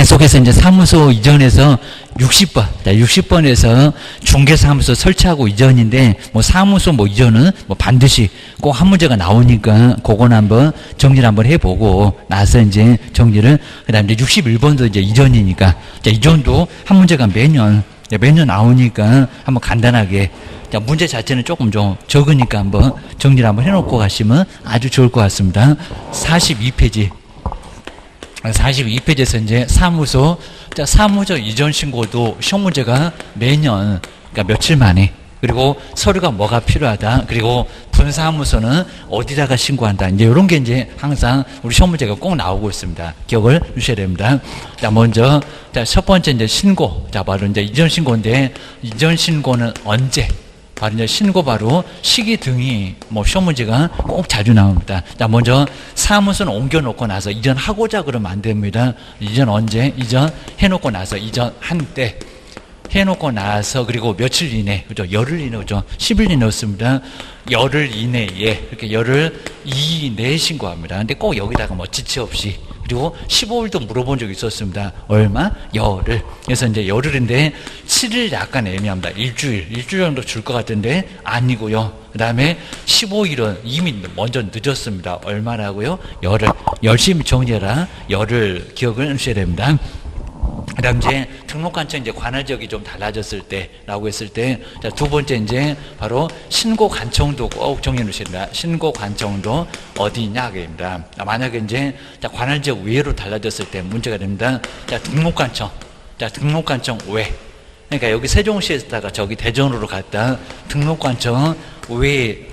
계속해서 이제 사무소 이전해서 60번, 60번에서 중개사무소 설치하고 이전인데, 뭐 사무소 뭐 이전은 뭐 반드시 꼭 한 문제가 나오니까, 그건 한번 정리를 한번 해보고, 나서 이제 정리를, 그 다음에 이제 61번도 이제 이전이니까, 이전도 한 문제가 매년 나오니까 한번 간단하게, 문제 자체는 조금 좀 적으니까 한번 정리를 한번 해놓고 가시면 아주 좋을 것 같습니다. 42페이지에서 이제 사무소 이전 신고도 시험 문제가 매년, 그러니까 며칠 만에, 그리고 서류가 뭐가 필요하다, 그리고 분사무소는 어디다가 신고한다, 이제 이런 게 이제 항상 우리 시험 문제가 꼭 나오고 있습니다. 기억을 주셔야 됩니다. 자, 먼저, 첫 번째 이제 신고. 바로 이제 이전 신고인데, 이전 신고는 언제? 바로 이제 신고 바로 시기 등이 뭐 시험 문제가 꼭 자주 나옵니다. 자, 먼저 사무소는 옮겨놓고 나서 이전하고자 그러면 안 됩니다. 이전 언제? 이전 해놓고 나서, 이전 한때 해놓고 나서, 그리고 며칠 이내, 그죠? 열흘 이내, 그죠? 10일 이내였습니다. 열흘 이내에, 이렇게 열흘 이내에 신고합니다. 근데 꼭 여기다가 뭐 지체 없이, 그리고 15일도 물어본 적이 있었습니다. 얼마? 열흘. 그래서 이제 열흘인데 7일 약간 애매합니다. 일주일 정도 줄 것 같은데 아니고요. 그 다음에 15일은 이미 먼저 늦었습니다. 얼마라고요? 열흘. 열심히 정리해라. 열흘 기억을 하셔야 됩니다. 그 다음 이제 등록관청 이제 관할지역이 좀 달라졌을 때라고 했을 때, 자, 두 번째 이제 바로 신고관청도 꼭 정리해 놓으셔야 됩니다. 신고관청도 어디 있냐, 그입니다. 만약에 이제 관할지역 외로 달라졌을 때 문제가 됩니다. 자, 등록관청 외. 그러니까 여기 세종시에다가 저기 대전으로 갔다 등록관청 외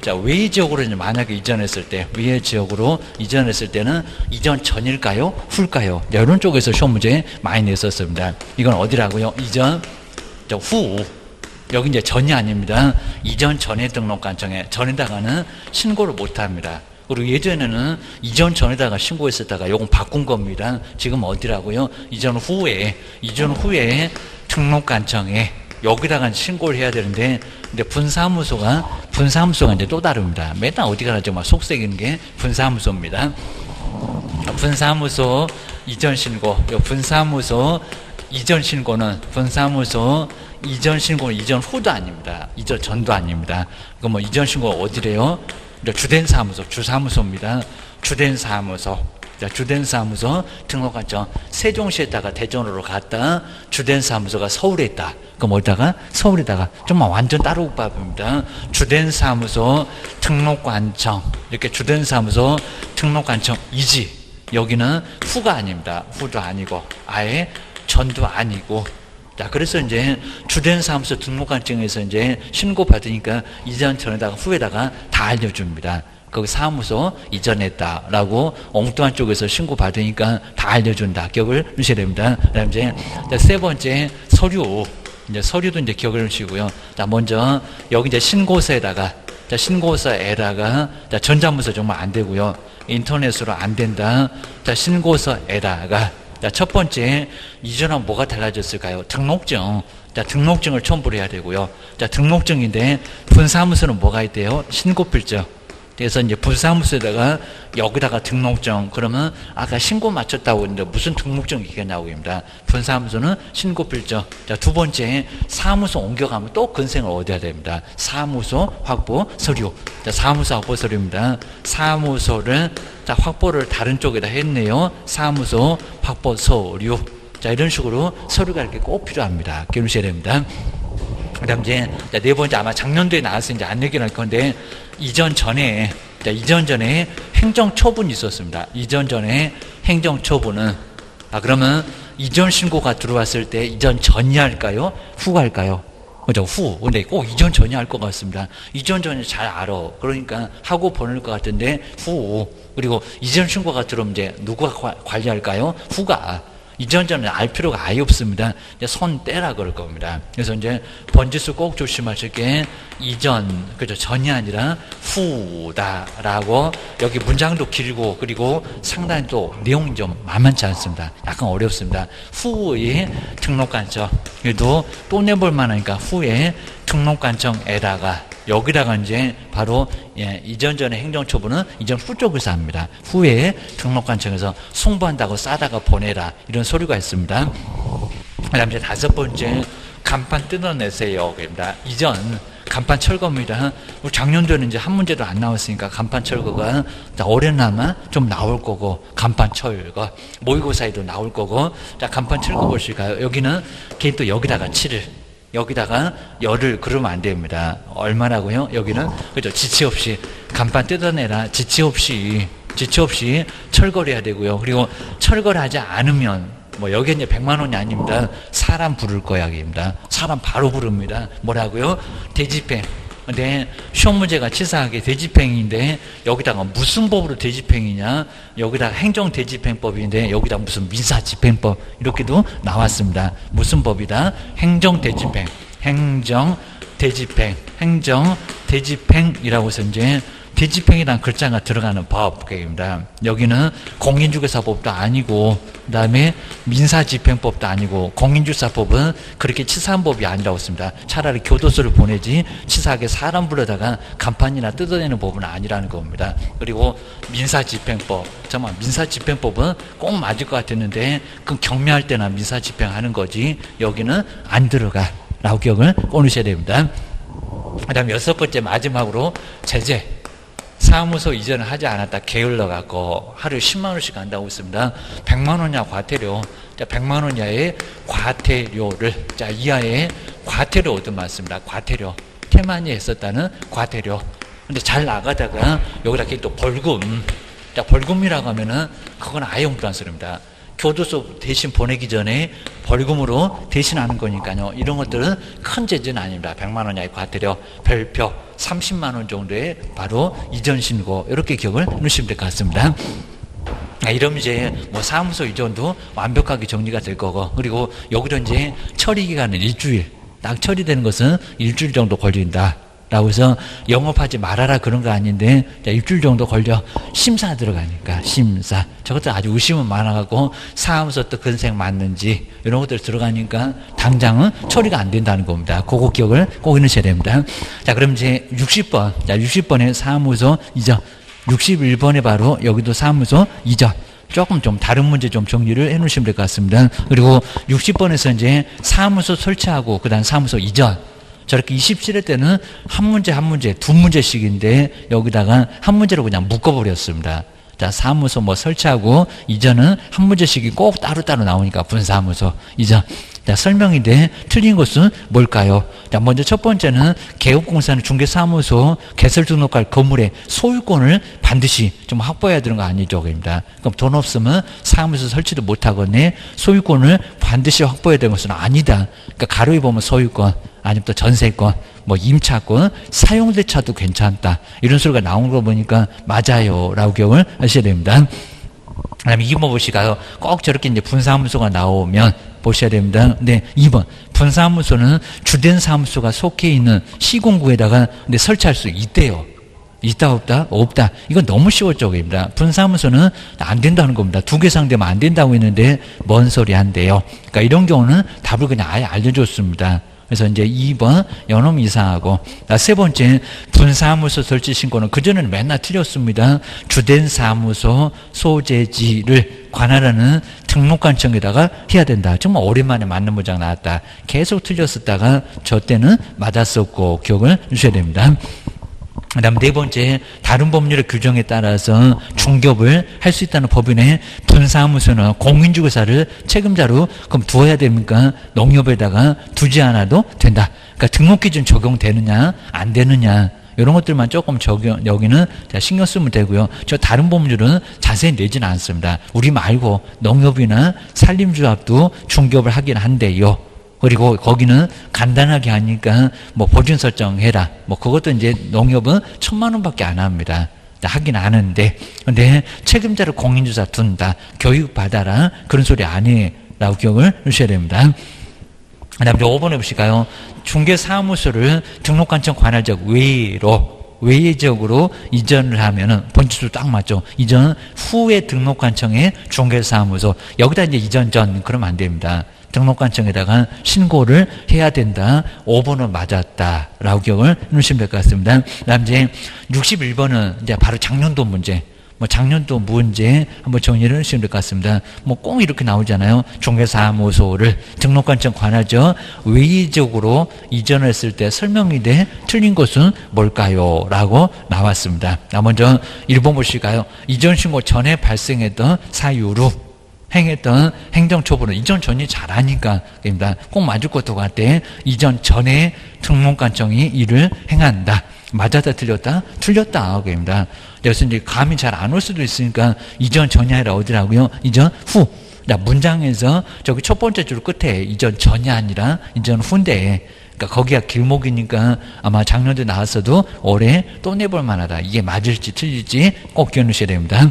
지역으로 이제 만약에 이전했을 때, 외 지역으로 이전했을 때는 이전 전일까요? 후일까요? 이런 쪽에서 시험 문제 많이 냈었습니다. 이건 어디라고요? 이전, 후. 여기 이제 전이 아닙니다. 이전 전에 등록관청에, 전에다가는 신고를 못 합니다. 그리고 예전에는 이전 전에다가 신고했었다가 요건 바꾼 겁니다. 지금 어디라고요? 이전 후에 등록관청에 여기다가 신고를 해야 되는데, 근데 분사무소가 이제 또 다릅니다. 맨날 어디 가나 정말 속색이는 게 분사무소입니다. 분사무소 이전 신고, 분사무소 이전 신고는 이전 후도 아닙니다. 이전 전도 아닙니다. 그럼 뭐 이전 신고가 어디래요? 주된 사무소, 주사무소입니다. 주된 사무소 등록관청 세종시에다가 대전으로 갔다 주된 사무소가 서울에 있다. 그럼 어디다가? 서울에다가. 정말 완전 따로 국밥입니다. 주된 사무소 등록관청, 이렇게 주된 사무소 등록관청 이지. 여기는 후가 아닙니다. 후도 아니고 아예 전도 아니고. 자, 그래서 이제 주된 사무소 등록관청에서 이제 신고 받으니까 이전 전에다가 후에다가 다 알려줍니다. 거기 사무소 이전했다라고 엉뚱한 쪽에서 신고 받으니까 다 알려준다. 기억을 하셔야 됩니다. 그 다음 이제 세 번째 서류도 이제 기억을 하시고요. 자, 먼저 여기 이제 신고서에다가 전자문서 정말 안 되고요. 인터넷으로 안 된다. 자, 신고서에다가, 자, 첫 번째 이전하면 뭐가 달라졌을까요? 등록증. 자, 등록증을 첨부를 해야 되고요. 자, 등록증인데 분사무소는 뭐가 있대요? 신고필증. 그래서 이제 분사무소에다가 여기다가 등록증, 그러면 아까 신고 마쳤다고 했는데 무슨 등록증 이게 나오겠습니다. 분사무소는 신고필증. 자, 두 번째 사무소 옮겨가면 또 근생을 얻어야 됩니다. 사무소 확보 서류. 자, 사무소 확보 서류입니다. 사무소를 확보를 다른 쪽에다 했네요. 사무소 확보 서류. 자, 이런 식으로 서류가 이렇게 꼭 필요합니다. 기억하셔야 됩니다. 그 다음 이제 네 번째, 아마 작년도에 나와서 이제 안 얘기할 건데, 이전 전에 행정처분이 있었습니다. 이전 전에 행정처분은, 그러면 이전 신고가 들어왔을 때 이전 전이 할까요? 후가 할까요? 그죠? 후. 근데 꼭 이전 전이 할 것 같습니다. 이전 전이 잘 알아. 그러니까 하고 보낼 것 같은데 후. 그리고 이전 신고가 들어오면 이제 누가 관리할까요? 후가. 이전 전에 알 필요가 아예 없습니다. 이제 손 떼라 그럴 겁니다. 그래서 이제 번지수 꼭 조심하실 게 이전, 그죠? 전이 아니라 후다라고, 여기 문장도 길고, 그리고 상당히 또 내용이 좀 만만치 않습니다. 약간 어렵습니다. 후에 등록관청. 그래도 또 내볼 만하니까 후에 등록관청에다가 여기다가 이제 바로 이전 전의 행정처분은 이전 후 쪽에서 합니다. 후에 등록관청에서 송부한다고 싸다가 보내라 이런 서류가 있습니다. 그다음 이제 다섯 번째 간판 뜯어내세요. 입니다. 이전 간판 철거입니다. 작년도에는 이제 한 문제도 안 나왔으니까 간판 철거가 올해나마 좀 나올 거고, 간판 철거 모의고사에도 나올 거고. 자, 간판 철거 보실까요? 여기는 걔 또 여기다가 7일, 여기다가 열을 그러면 안 됩니다. 얼마라고요? 여기는 그죠? 지체 없이 간판 뜯어내라. 지체 없이 철거를 해야 되고요. 그리고 철거를 하지 않으면 뭐 여기 이제 100만 원이 아닙니다. 사람 부를 거야입니다. 사람 바로 부릅니다. 뭐라고요? 대집행. 근데 시험 문제가 치사하게 대집행인데 여기다가 무슨 법으로 대집행이냐? 여기다가 행정대집행법인데 여기다 무슨 민사집행법 이렇게도 나왔습니다. 무슨 법이다? 행정대집행, 행정대집행이라고 해서 이제 대집행이라는 글자가 들어가는 법입니다. 여기는 공인중개사법도 아니고, 그 다음에 민사집행법도 아니고, 공인중개사법은 그렇게 치사한 법이 아니라고 했습니다. 차라리 교도소를 보내지 치사하게 사람 불러다가 간판이나 뜯어내는 법은 아니라는 겁니다. 그리고 민사집행법, 정말 민사집행법은 꼭 맞을 것 같았는데 그 경미할 때나 민사집행하는 거지 여기는 안 들어가 라고 기억을 꺼내셔야 됩니다. 그 다음에 여섯 번째 마지막으로 제재. 사무소 이전을 하지 않았다 게을러갖고 하루에 10만 원씩 간다고 했습니다. 100만 원 이하 과태료. 자, 100만 원 이하의 과태료를, 자, 이하의 과태료 얻은 맞습니다. 과태료. 태만이 했었다는 과태료. 근데 잘 나가다가 여기다 또 벌금. 자, 벌금이라고 하면은 그건 아예 엉뚱한 소리입니다. 교도소 대신 보내기 전에 벌금으로 대신하는 거니까요. 이런 것들은 큰 죄는 아닙니다. 100만 원 이하의 과태료, 별표 30만 원 정도의 바로 이전 신고, 이렇게 기억을 해주시면 될 것 같습니다. 이러면 이제 뭐 사무소 이전도 완벽하게 정리가 될 거고, 그리고 여기도 이제 처리 기간은 일주일, 딱 처리되는 것은 일주일 정도 걸린다 라고 해서 영업하지 말아라 그런 거 아닌데, 자, 일주일 정도 걸려. 심사 들어가니까, 심사. 저것도 아주 의심은 많아가고, 사무소 또 근생 맞는지, 이런 것들 들어가니까, 당장은 처리가 안 된다는 겁니다. 그거 기억을 꼭 해놓으셔야 됩니다. 자, 그럼 이제 60번. 자, 60번에 사무소 이전. 61번에 바로 여기도 사무소 이전. 조금 좀 다른 문제 좀 정리를 해 놓으시면 될 것 같습니다. 그리고 60번에서 이제 사무소 설치하고, 그 다음 사무소 이전. 저렇게 27회 때는 한 문제 두 문제씩인데 여기다가 한 문제로 그냥 묶어버렸습니다. 자, 사무소 뭐 설치하고 이전은 한 문제씩이 꼭 따로따로 나오니까 분사무소 이전. 자, 설명인데 틀린 것은 뭘까요? 자, 먼저 첫 번째는 개업공사는 중개사무소 개설 등록할 건물의 소유권을 반드시 좀 확보해야 되는 거 아니죠? 입니다. 그럼 돈 없으면 사무소 설치도 못하겠네. 소유권을 반드시 확보해야 되는 것은 아니다. 그러니까 가로에 보면 소유권, 아니면 또 전세권, 뭐 임차권, 사용대차도 괜찮다. 이런 소리가 나온 거 보니까 맞아요. 라고 기억을 하셔야 됩니다. 그 다음에 2번 보시가요. 꼭 저렇게 이제 분사무소가 나오면 보셔야 됩니다. 근데 2번. 분사무소는 주된 사무소가 속해 있는 시군구에다가 근데 설치할 수 있대요. 있다, 없다? 없다. 이건 너무 쉬웠죠. 입니다. 분사무소는 안 된다는 겁니다. 두 개 상대면 안 된다고 했는데 뭔 소리 한대요. 그러니까 이런 경우는 답을 그냥 아예 알려줬습니다. 그래서 이제 2번 연놈 이상하고, 세 번째 분사무소 설치 신고는 그전에는 맨날 틀렸습니다. 주된 사무소 소재지를 관할하는 등록관청에다가 해야 된다. 정말 오랜만에 맞는 문장 나왔다. 계속 틀렸었다가 저 때는 맞았었고 기억을 주셔야 됩니다. 그 다음 네 번째, 다른 법률의 규정에 따라서 중개업을 할 수 있다는 법인의 분사무소는 공인중개사를 책임자로 그럼 두어야 됩니까? 농협에다가 두지 않아도 된다. 그러니까 등록기준 적용되느냐 안 되느냐 이런 것들만 조금 여기는 신경 쓰면 되고요. 저 다른 법률은 자세히 내지는 않습니다. 우리 말고 농협이나 산림조합도 중개업을 하긴 한데요. 그리고 거기는 간단하게 하니까 뭐 보증 설정해라. 뭐 그것도 이제 농협은 1,000만 원밖에 안 합니다. 하긴 하는데, 근데 책임자를 공인중개사 둔다. 교육 받아라. 그런 소리 아니라고 기억을 하셔야 됩니다. 그 다음에 5번에 보실까요? 중개사무소를 등록관청 관할적 외로 외적으로 이전을 하면은 본질도 딱 맞죠. 이전 후에 등록관청에 중개사무소 여기다 이제 이전 전 그러면 안 됩니다. 등록관청에다가 신고를 해야 된다. 5번은 맞았다라고 기억을 해놓으시면 될 것 같습니다. 그다음 이제 61번은 이제 바로 작년도 문제. 뭐 작년도 문제 한번 정리를 해주시면 될 것 같습니다. 뭐 꼭 이렇게 나오잖아요. 중개사무소를 등록관청 관하죠. 외의적으로 이전했을 때 설명이 돼 틀린 것은 뭘까요? 라고 나왔습니다. 먼저 1번 보실까요? 이전 신고 전에 발생했던 사유로 행했던 행정처분은 이전 전이 잘하니까 입니다. 꼭 맞을 것도 같아. 이전 전에 등록관청이 이를 행한다. 맞았다 틀렸다? 틀렸다. 그입니다. 그래서 이제 감이 잘 안 올 수도 있으니까 이전 전이 아니라 어디라고요? 이전 후. 문장에서 저기 첫 번째 줄 끝에 이전 전이 아니라 이전 후인데 그러니까 거기가 길목이니까 아마 작년도 나왔어도 올해 또 내볼 만하다. 이게 맞을지 틀릴지 꼭 기억해 주셔야 됩니다.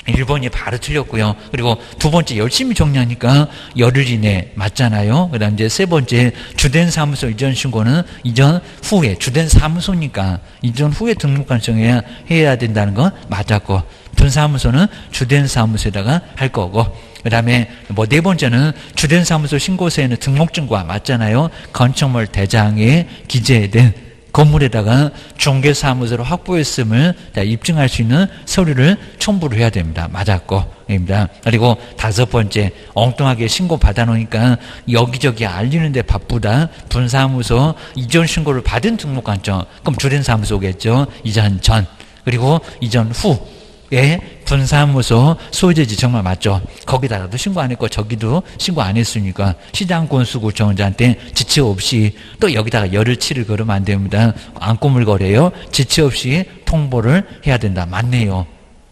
1번이 바로 틀렸고요. 그리고 두 번째 열심히 정리하니까 열흘 이내 맞잖아요. 그 다음 이제 세 번째 주된 사무소 이전 신고는 이전 후에 주된 사무소니까 이전 후에 등록관청에 해야 된다는 건 맞았고 분사무소는 주된 사무소에다가 할 거고 그 다음에 뭐 네 번째는 주된 사무소 신고서에는 등록증과 맞잖아요. 건축물 대장에 기재된 건물에다가 중개사무소를 확보했음을 입증할 수 있는 서류를 첨부를 해야 됩니다. 맞았고, 입니다. 그리고 다섯 번째, 엉뚱하게 신고 받아놓으니까 여기저기 알리는데 바쁘다. 분사무소 이전 신고를 받은 등록관청, 그럼 주된 사무소겠죠. 이전 전, 그리고 이전 후에 분사무소 소유지 정말 맞죠. 거기다가도 신고 안 했고 저기도 신고 안 했으니까 시장군수구청장한테 지체 없이 또 여기다가 열흘 치를 걸으면 안 됩니다. 안 꾸물거려요. 지체 없이 통보를 해야 된다. 맞네요.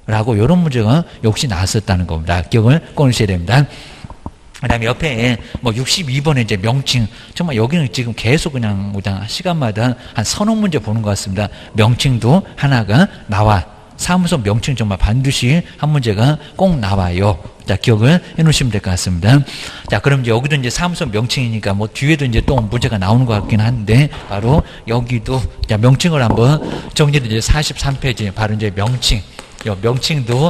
라고 이런 문제가 역시 나왔었다는 겁니다. 기억을 꼭 하셔야 됩니다. 그 다음에 옆에 뭐 62번에 이제 명칭. 정말 여기는 지금 계속 그냥 시간마다 한 서너 문제 보는 것 같습니다. 명칭도 하나가 나와. 사무소 명칭 정말 반드시 한 문제가 꼭 나와요. 자, 기억을 해 놓으시면 될 것 같습니다. 자, 그럼 이제 여기도 이제 사무소 명칭이니까 뭐 뒤에도 이제 또 문제가 나오는 것 같긴 한데, 바로 여기도, 자, 명칭을 한번 정리를 이제 43페이지, 바로 이제 명칭. 명칭도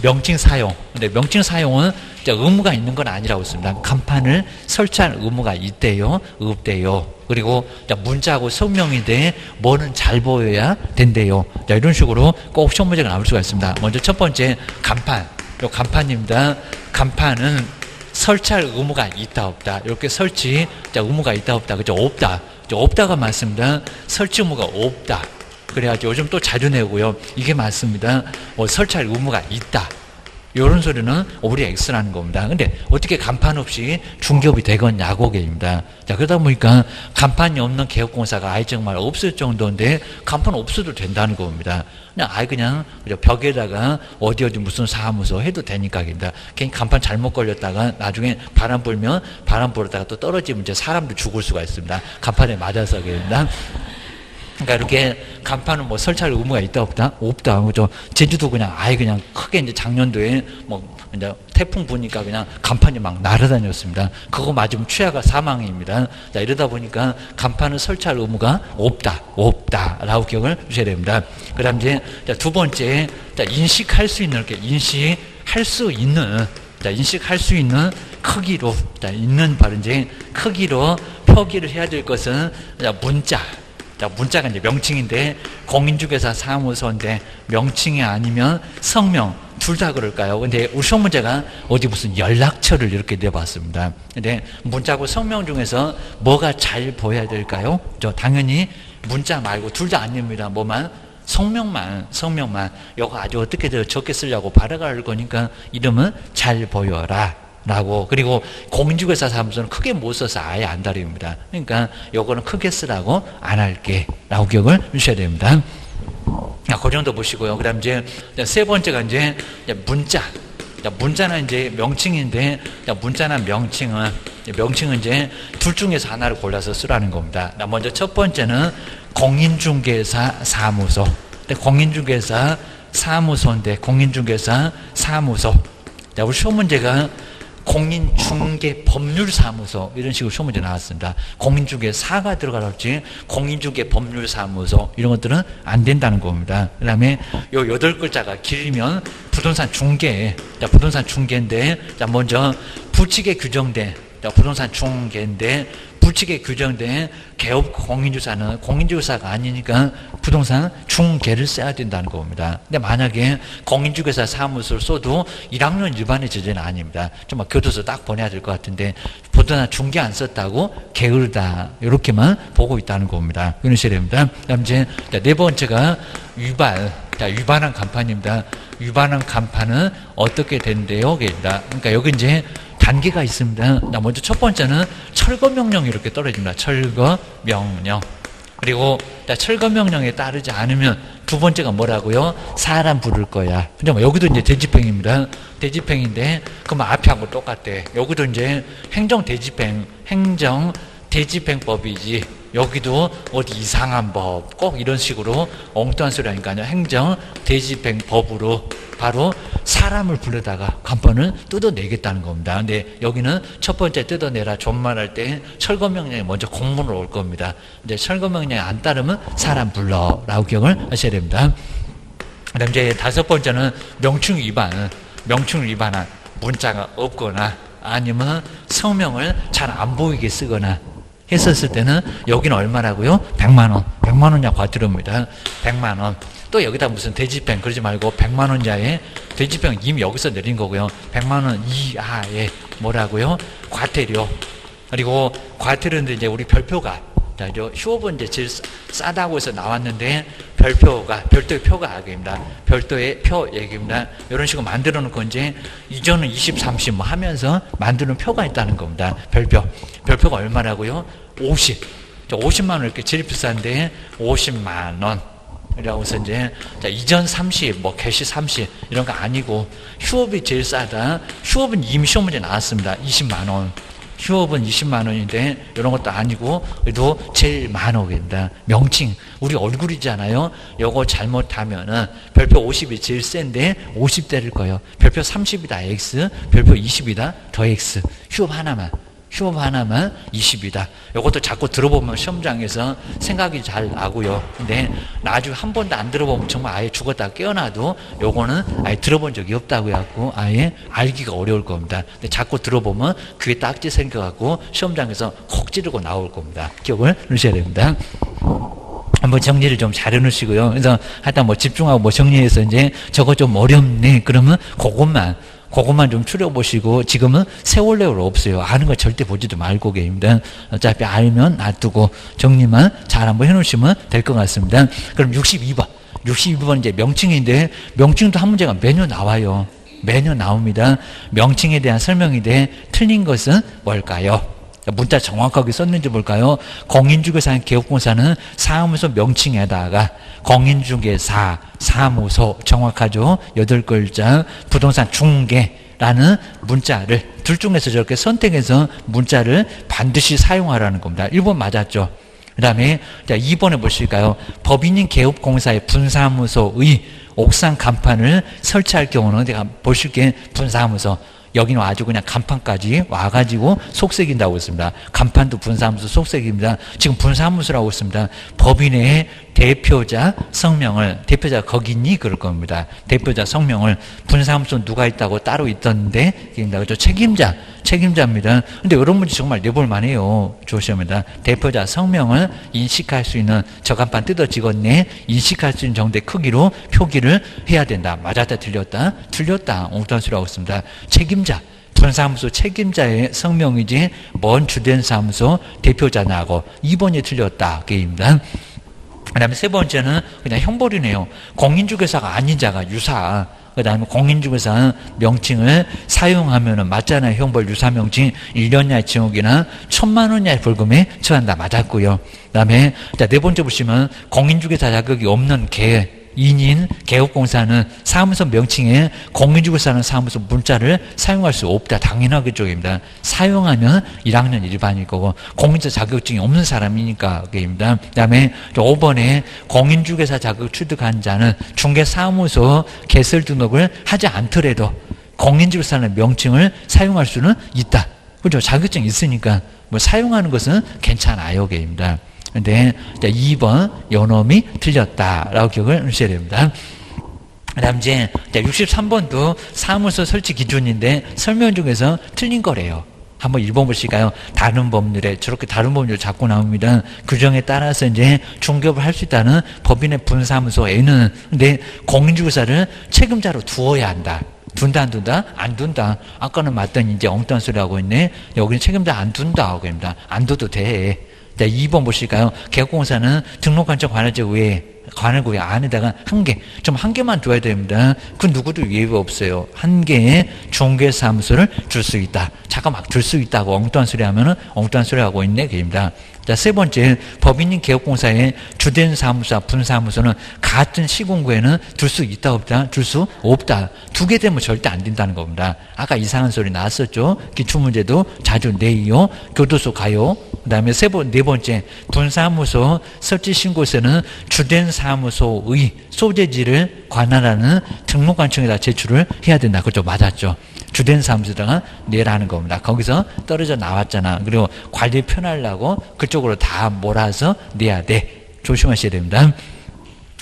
명칭 사용. 근데 명칭 사용은 의무가 있는 건 아니라고 했습니다. 간판을 설치할 의무가 있대요. 없대요. 그리고 문자하고 성명인데 뭐는 잘 보여야 된대요. 자, 이런 식으로 꼭 시험 문제가 나올 수가 있습니다. 먼저 첫 번째 간판. 요 간판입니다. 간판은 설치할 의무가 있다 없다. 이렇게 설치 의무가 있다 없다. 그죠? 없다. 없다가 맞습니다. 설치 의무가 없다. 그래야지 요즘 또 자주 내고요. 이게 맞습니다. 설치할 의무가 있다. 이런 소리는 오브리 X라는 겁니다. 근데 어떻게 간판 없이 중개업이 되겠냐고 계입니다. 자, 그러다 보니까 간판이 없는 개업공사가 아예 정말 없을 정도인데 간판 없어도 된다는 겁니다. 그냥 아예 그냥 벽에다가 어디 무슨 사무소 해도 되니까 입니다. 괜히 간판 잘못 걸렸다가 나중에 바람 불면 바람 불었다가 또 떨어지면 이제 사람도 죽을 수가 있습니다. 간판에 맞아서 계입니다. 그러니까 이렇게 간판은 뭐 설치할 의무가 있다 없다? 없다. 그죠? 제주도 그냥 아예 그냥 크게 이제 작년도에 뭐 이제 태풍 부니까 그냥 간판이 막 날아다녔습니다. 그거 맞으면 최하가 사망입니다. 자, 이러다 보니까 간판을 설치할 의무가 없다라고 기억을 주셔야 됩니다. 그다음 이제 두 번째, 인식할 수 있는 이렇게 인식할 수 있는 인식할 수 있는 크기로 있는 바로 이제 크기로 표기를 해야 될 것은 문자. 자, 문자가 이제 명칭인데 공인중개사 사무소인데 명칭이 아니면 성명 둘 다 그럴까요? 근데 우리 시험 문제가 어디 무슨 연락처를 이렇게 내봤습니다. 근데 문자고 성명 중에서 뭐가 잘 보여야 될까요? 당연히 문자 말고 둘 다 아닙니다. 뭐만? 성명만. 이거 아주 어떻게 적게 쓰려고 발악할 거니까 이름은 잘 보여라. 라고. 그리고 공인중개사 사무소는 크게 못 써서 아예 안 다릅니다. 그러니까 요거는 크게 쓰라고 안 할게 라고 기억을 주셔야 됩니다. 그 정도 보시고요. 그 다음 이제 세 번째가 이제 문자. 문자는 이제 명칭인데 문자나 명칭은 이제 둘 중에서 하나를 골라서 쓰라는 겁니다. 먼저 첫 번째는 공인중개사 사무소. 공인중개사 사무소인데 공인중개사 사무소. 우리 시험 문제가 공인중개법률사무소 이런 식으로 시험문제 나왔습니다. 공인중개사가 들어가지 공인중개법률사무소 이런 것들은 안 된다는 겁니다. 그 다음에 요 8글자가 길면 부동산 중개, 부동산 중개인데 먼저 부칙에 규정된 부동산 중개인데 부칙에 규정된 개업 공인중개사는 공인중개사가 아니니까 부동산 중개를 써야 된다는 겁니다. 근데 만약에 공인중개사 사무소를 써도 1학년 일반의 제재는 아닙니다. 좀 교도소 딱 보내야 될 것 같은데 부동산 중개 안 썼다고 게으르다 이렇게만 보고 있다는 겁니다. 이러셔야 됩니다. 그다음 이제 네 번째가 위반한 간판입니다. 위반한 간판은 어떻게 된대요? 그러니까 여기 이제 단계가 있습니다. 먼저 첫 번째는 철거명령이 이렇게 떨어집니다. 철거명령. 그리고 철거명령에 따르지 않으면 두 번째가 뭐라고요? 사람 부를 거야. 근데 여기도 이제 대집행입니다. 대집행인데 그럼 앞에하고 똑같대. 여기도 이제 행정대집행법이지. 여기도 어디 이상한 법, 꼭 이런 식으로 엉뚱한 소리 하니까요. 행정대집행법으로 바로 사람을 불러다가 간판을 뜯어내겠다는 겁니다. 근데 여기는 첫 번째 뜯어내라 존말할 때 철거명령이 먼저 공문으로 올 겁니다. 근데 철거명령이 안 따르면 사람 불러라고 기억을 하셔야 됩니다. 그다음 이제 다섯 번째는 명칭 위반한 문자가 없거나 아니면 성명을 잘 안 보이게 쓰거나 했었을 때는 여기는 얼마라고요? 100만 원. 100만 원이야 과태료입니다. 100만 원. 또 여기다 무슨 대집행 그러지 말고 100만 원자에 대집행 이미 여기서 내린 거고요. 100만 원 이하에 뭐라고요? 과태료. 그리고 과태료인데 이제 우리 별표가 휴업은 이제 제일 싸다고 해서 나왔는데 별도의 표가 얘기입니다. 별도의 표 얘기입니다. 이런 식으로 만들어 놓고 이제 이전은 20, 30 뭐 하면서 만드는 표가 있다는 겁니다. 별표가 얼마라고요? 50. 50만 원 이렇게 제일 비싼데 50만 원. 이라고 해서 이제 이전 30, 뭐 개시 30 이런 거 아니고 휴업이 제일 싸다. 휴업은 이미 시험 문제 나왔습니다. 20만 원. 휴업은 20만 원인데 이런 것도 아니고 그래도 제일 많습니다. 명칭 우리 얼굴이잖아요. 요거 잘못하면은 별표 50이 제일 센데 50 때릴 거예요. 별표 30이다 X, 별표 20이다 더 X. 휴업 하나만 20이다. 이것도 자꾸 들어보면 시험장에서 생각이 잘 나고요. 근데 나중에 한 번도 안 들어보면 정말 아예 죽었다 깨어나도 요거는 아예 들어본 적이 없다고 해갖고 아예 알기가 어려울 겁니다. 근데 자꾸 들어보면 그게 딱지 생겨갖고 시험장에서 콕 찌르고 나올 겁니다. 기억을 하셔야 됩니다. 한번 정리를 좀 잘 해놓으시고요. 그래서 하여튼 뭐 집중하고 뭐 정리해서 이제 저거 좀 어렵네. 그러면 그것만 좀 추려보시고 지금은 세월레로 없어요. 아는 거 절대 보지도 말고 계십니다. 어차피 알면 놔두고 정리만 잘 한번 해놓으시면 될 것 같습니다. 그럼 62번 이제 명칭인데 명칭도 한 문제가 매년 나와요. 매년 나옵니다. 명칭에 대한 설명인데 틀린 것은 뭘까요? 문자 정확하게 썼는지 볼까요? 공인중개사 개업공사는 사무소 명칭에다가 공인중개사 사무소 정확하죠? 8글자 부동산 중개라는 문자를 둘 중에서 저렇게 선택해서 문자를 반드시 사용하라는 겁니다. 1번 맞았죠? 그 다음에 2번에 보실까요? 법인인 개업공사의 분사무소의 옥상 간판을 설치할 경우는 제가 보실게 분사무소 여기는 아주 그냥 간판까지 와가지고 속색인다고 했습니다. 간판도 분사무소 속색입니다. 지금 분사무소라고 했습니다. 법인의 대표자 성명을 대표자 거기 있니? 그럴 겁니다. 대표자 성명을 분사무소 누가 있다고 따로 있던데 그죠? 책임자입니다. 근데 이런 문제 정말 내볼 만해요. 조심합니다. 대표자 성명을 인식할 수 있는 저 간판 뜯어 찍었네 인식할 수 있는 정도의 크기로 표기를 해야 된다. 맞았다 틀렸다 엉뚱한 소리라고 했습니다. 책임자 분사무소 책임자의 성명이지 뭔 주된 사무소 대표자냐고 2번이 틀렸다. 게임입니다. 그 다음에 세 번째는 그냥 형벌이네요. 공인중개사가 아닌 자가 유사. 그 다음에 공인중개사 명칭을 사용하면은 맞잖아요. 형벌 유사 명칭 1년 이하의 징역이나 1,000만 원 이하의 벌금에 처한다. 맞았고요. 그 다음에 네 번째 보시면 공인중개사 자격이 없는 인인 개업공사는 사무소 명칭에 공인중개사는 사무소 문자를 사용할 수 없다. 당연하게 쪽입니다. 사용하면 1학년 일반일 거고 공인중개사 자격증이 없는 사람이니까 그입니다. 그다음에 5번에 공인중개사 자격 취득한 자는 중개사무소 개설 등록을 하지 않더라도 공인중개사라는 명칭을 사용할 수는 있다. 그죠? 자격증이 있으니까 뭐 사용하는 것은 괜찮아요. 입니다. 근데 2번 요놈이 틀렸다라고 기억을 하셔야 됩니다. 그 다음 이제 63번도 사무소 설치 기준인데 설명 중에서 틀린 거래요. 한번 읽어보실까요? 다른 법률에 저렇게 다른 법률 자꾸 나옵니다. 규정에 따라서 이제 중개업을 할 수 있다는 법인의 분사무소에는 근데 공인중개사를 책임자로 두어야 한다. 둔다 안 둔다? 안 둔다. 아까는 맞더니 이제 엉뚱한 소리 하고 있네. 여기는 책임자 안 둔다 하고 있습니다. 안 둬도 돼. 자, 2번 보실까요? 개업공사는 등록관청 관할제 외에 관할구 안에다가 한 개, 좀 한 개만 둬야 됩니다. 그 누구도 예외 없어요. 한 개의 중개사무소를 줄 수 있다. 잠깐 막 줄 수 있다고 엉뚱한 소리 하면은 엉뚱한 소리 하고 있네. 그입니다. 자, 세 번째, 법인인 개업공사의 주된 사무소와 분사무소는 같은 시공구에는 둘 수 있다, 없다? 줄 수 없다. 두 개 되면 절대 안 된다는 겁니다. 아까 이상한 소리 나왔었죠? 기출문제도 자주 내요. 교도소 가요. 그 다음에 네 번째, 분사무소 설치 신고서는 주된 사무소의 소재지를 관할하는 등록관청에다 제출을 해야 된다. 그죠? 맞았죠? 주된 사무소에다가 내라는 겁니다. 거기서 떨어져 나왔잖아. 그리고 관리 편하려고 그쪽으로 다 몰아서 내야 돼. 조심하셔야 됩니다.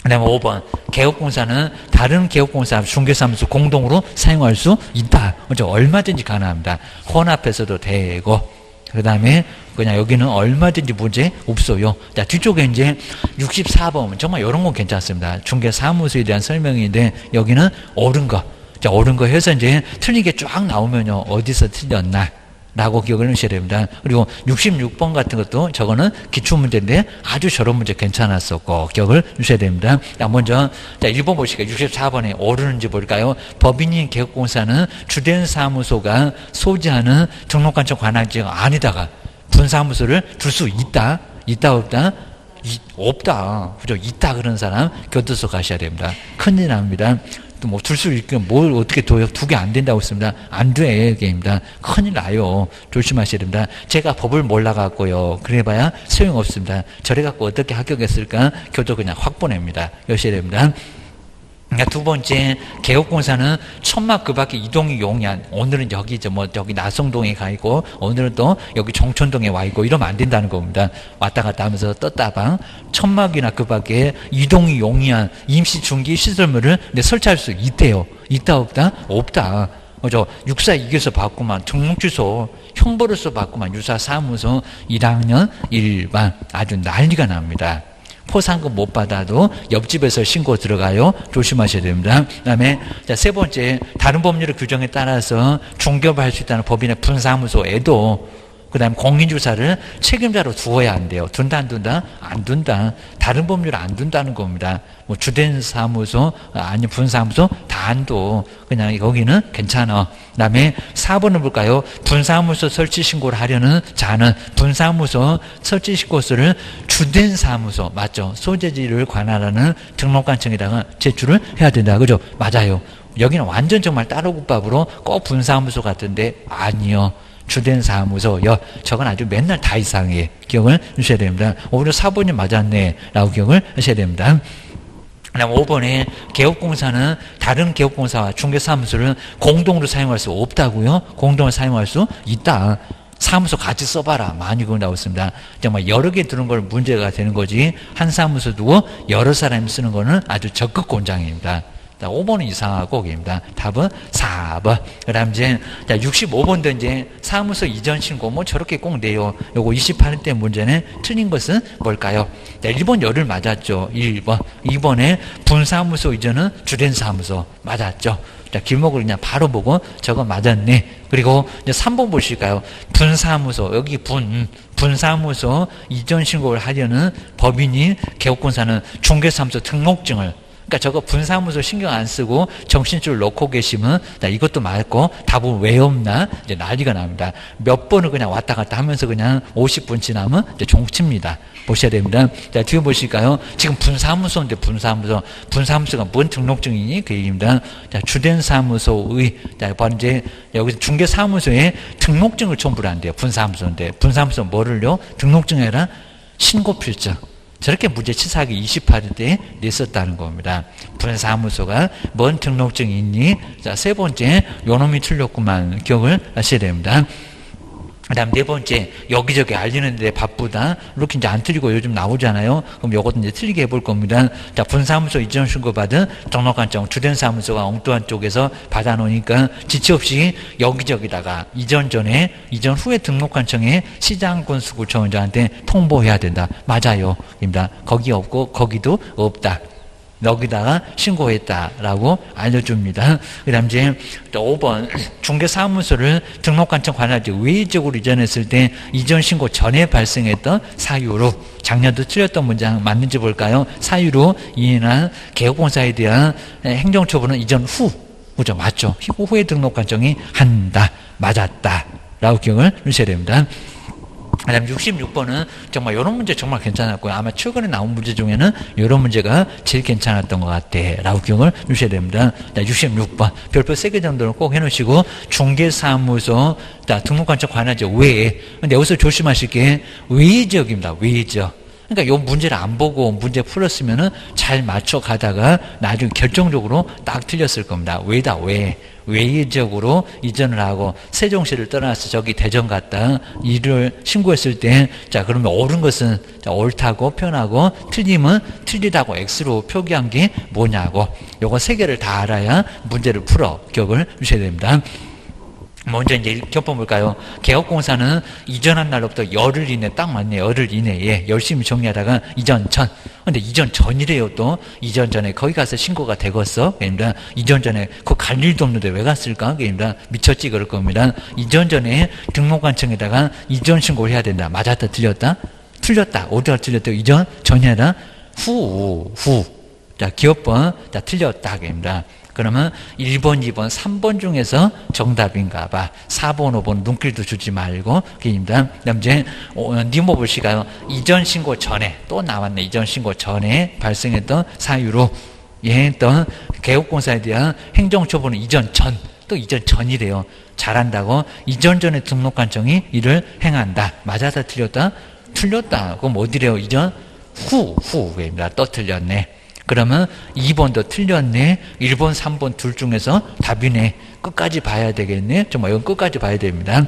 그 다음에 5번. 개업공사는 다른 개업공사 중개사무소 공동으로 사용할 수 있다. 그죠? 얼마든지 가능합니다. 혼합해서도 되고. 그 다음에 그냥 여기는 얼마든지 문제 없어요. 자, 뒤쪽에 이제 64번. 정말 이런 건 괜찮습니다. 중개사무소에 대한 설명인데 여기는 옳은 거. 자, 옳은 거 해서 이제 틀린 게 쫙 나오면요. 어디서 틀렸나? 라고 기억을 하셔야 됩니다. 그리고 66번 같은 것도 저거는 기출문제인데 아주 저런 문제 괜찮았었고 기억을 하셔야 됩니다. 자, 먼저, 자, 1번 보시니까 64번에 옳은지 볼까요? 법인인 개업공사는 주된 사무소가 소지하는 등록관청 관할지가 아니다가 분사무소를 둘 수 있다? 있다, 없다? 없다. 그죠? 있다 그런 사람 교도소 가셔야 됩니다. 큰일 납니다. 또 뭐 둘 수 있게 뭘 어떻게 둬요? 두 개 안 된다고 했습니다. 안 돼. 게임입니다. 큰일 나요. 조심하셔야 됩니다. 제가 법을 몰라갖고요. 그래봐야 소용없습니다. 저래갖고 어떻게 합격했을까? 교도 그냥 확 보냅니다. 여셔야 됩니다. 그러니까 두 번째, 개업공사는 천막 그 밖에 이동이 용이한, 오늘은 여기, 여기 나성동에 가 있고, 오늘은 또 여기 정천동에 와 있고, 이러면 안 된다는 겁니다. 왔다 갔다 하면서 떴다방, 천막이나 그 밖에 이동이 용이한 임시중기 시설물을 설치할 수 있대요. 있다, 없다? 없다. 그죠? 육사 2교서 받고만, 등록주소, 형벌로서 받고만, 유사사무소 1학년 1반, 아주 난리가 납니다. 포상금 못 받아도 옆집에서 신고 들어가요. 조심하셔야 됩니다. 그 다음에 세 번째, 다른 법률의 규정에 따라서 중개업을 할 수 있다는 법인의 분사무소에도 그 다음에 공인주사를 책임자로 두어야 한대요. 둔다 안 둔다? 안 둔다. 다른 법률 안 둔다는 겁니다. 뭐 주된 사무소 아니 분사무소 다 안 둬. 그냥 여기는 괜찮아. 그 다음에 4번을 볼까요? 분사무소 설치 신고를 하려는 자는 분사무소 설치 신고서를 주된 사무소 맞죠? 소재지를 관할하는 등록관청에다가 제출을 해야 된다. 그죠? 맞아요. 여기는 완전 정말 따로 국밥으로 꼭 분사무소 같은데 아니요. 주된 사무소요. 저건 아주 맨날 다 이상해. 기억을 하셔야 됩니다. 오히려 4번이 맞았네. 라고 기억을 하셔야 됩니다. 그 다음 5번에 개업공사는 다른 개업공사와 중개사무소를 공동으로 사용할 수 없다고요? 공동으로 사용할 수 있다. 사무소 같이 써봐라. 많이 그거 나왔습니다. 정말 여러 개 두는 걸 문제가 되는 거지. 한 사무소 두고 여러 사람이 쓰는 거는 아주 적극 권장입니다. 5번은 이상하고, 입니다. 답은 4번. 그 다음 이제, 65번도 이제 사무소 이전 신고 뭐 저렇게 꼭 내요. 요거 28대 문제는 틀린 것은 뭘까요? 1번 열을 맞았죠. 1번. 2번에 분사무소 이전은 주된 사무소. 맞았죠. 자, 길목을 그냥 바로 보고 저거 맞았네. 그리고 이제 3번 보실까요? 분사무소. 여기 분사무소 이전 신고를 하려는 법인이 개업공사는 중개사무소 등록증을 그러니까 저거 분사무소 신경 안 쓰고 정신줄 놓고 계시면 이것도 맞고 답은 왜 없나 이제 난리가 납니다. 몇 번을 그냥 왔다 갔다 하면서 그냥 50분 지나면 이제 종칩니다. 보셔야 됩니다. 자, 뒤에 보실까요? 지금 분사무소인데 분사무소가 뭔 등록증이니? 그 얘기입니다. 자, 주된 사무소의 자, 바로 이제 여기서 중개사무소에 등록증을 첨부를 한대요. 분사무소인데 분사무소 뭐를요? 등록증이 아니라 신고필증. 저렇게 문제 치사하게 28일에 냈었다는 겁니다. 분사무소가 뭔 등록증이 있니? 자, 세 번째, 요놈이 틀렸구만. 기억을 하셔야 됩니다. 그 다음 네 번째, 여기저기 알리는데 바쁘다. 이렇게 이제 안 틀리고 요즘 나오잖아요. 그럼 요것도 이제 틀리게 해볼 겁니다. 자, 분사무소 이전 신고 받은 등록관청 주된 사무소가 엉뚱한 쪽에서 받아놓으니까 지체 없이 여기저기다가 이전 전에, 이전 후에 등록관청에 시장군수구청장한테 통보해야 된다. 맞아요. 입니다. 거기 없고 거기도 없다. 여기다가 신고했다라고 알려줍니다. 그 다음 이제 5번 중개사무소를 등록관청 관할지 외적으로 이전했을 때 이전 신고 전에 발생했던 사유로 작년도 틀렸던 문장 맞는지 볼까요? 사유로 인한 개업공사에 대한 행정처분은 이전 후 그죠? 맞죠? 후에 등록관청이 한다. 맞았다. 라고 기억을 하셔야 됩니다. 그 다음 66번은 정말 이런 문제 정말 괜찮았고요. 아마 최근에 나온 문제 중에는 이런 문제가 제일 괜찮았던 것 같아 라고 기억을 주셔야 됩니다. 자, 66번 별표 3개 정도는 꼭 해놓으시고 중개사무소 등록관청 관할지 외에 근데 여기서 조심하실 게 외적입니다. 외적. 그러니까 이 문제를 안 보고 문제 풀었으면은 잘 맞춰가다가 나중에 결정적으로 딱 틀렸을 겁니다. 외다, 외. 외적으로 이전을 하고 세종시를 떠나서 저기 대전 갔다 일을 신고했을 때, 자, 그러면 옳은 것은 자, 옳다고 표현하고 틀림은 틀리다고 X로 표기한 게 뭐냐고. 요거 세 개를 다 알아야 문제를 풀어 기억을 주셔야 됩니다. 먼저 이제 겹쳐 볼까요? 개업공사는 이전한 날로부터 열흘 이내, 딱 맞네. 열흘 이내에 열심히 정리하다가 이전 전. 근데 이전 전이래요, 또. 이전 전에 거기 가서 신고가 되겠어? 그러니까 이전 전에 그거 갈 일도 없는데 왜 갔을까? 그러니까 미쳤지 그럴 겁니다. 이전 전에 등록관청에다가 이전 신고를 해야 된다. 맞았다, 틀렸다? 틀렸다. 어디가 틀렸다? 이전 전이다. 후. 자, 기업번. 자, 틀렸다. 그럽니다. 그러면 1번, 2번, 3번 중에서 정답인가 봐. 4번, 5번 눈길도 주지 말고. 그입니다. 그 다음 이제, 니모 보시가요. 이전 신고 전에, 또 나왔네. 이전 신고 전에 발생했던 사유로 예했던 개업공사에 대한 행정처분은 이전 전, 또 이전 전이래요. 잘한다고. 이전 전에 등록관청이 이를 행한다. 맞았다, 틀렸다? 틀렸다. 그럼 어디래요? 이전 후입니다. 또 틀렸네. 그러면 2번도 틀렸네. 1번, 3번 둘 중에서 답이네. 끝까지 봐야 되겠네. 정말 이건 끝까지 봐야 됩니다.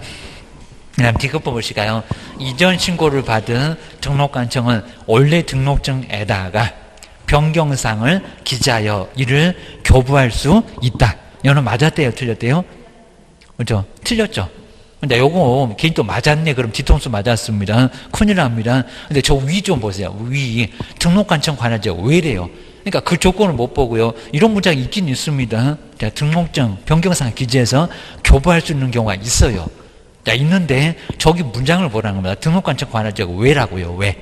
그 다음 D급 보실까요? 이전 신고를 받은 등록관청은 원래 등록증에다가 변경사항을 기재하여 이를 교부할 수 있다. 이거는 맞았대요? 틀렸대요? 그렇죠? 틀렸죠? 근데 요거 개인 또 맞았네. 그럼 뒤통수 맞았습니다. 큰일 납니다. 근데 저 위 좀 보세요. 위 등록관청 관할자 왜래요? 그러니까 그 조건을 못 보고요. 이런 문장이 있긴 있습니다. 자, 등록증 변경사항 기재해서 교부할 수 있는 경우가 있어요. 자, 있는데 저기 문장을 보라는 겁니다. 등록관청 관할자가 왜라고요? 왜?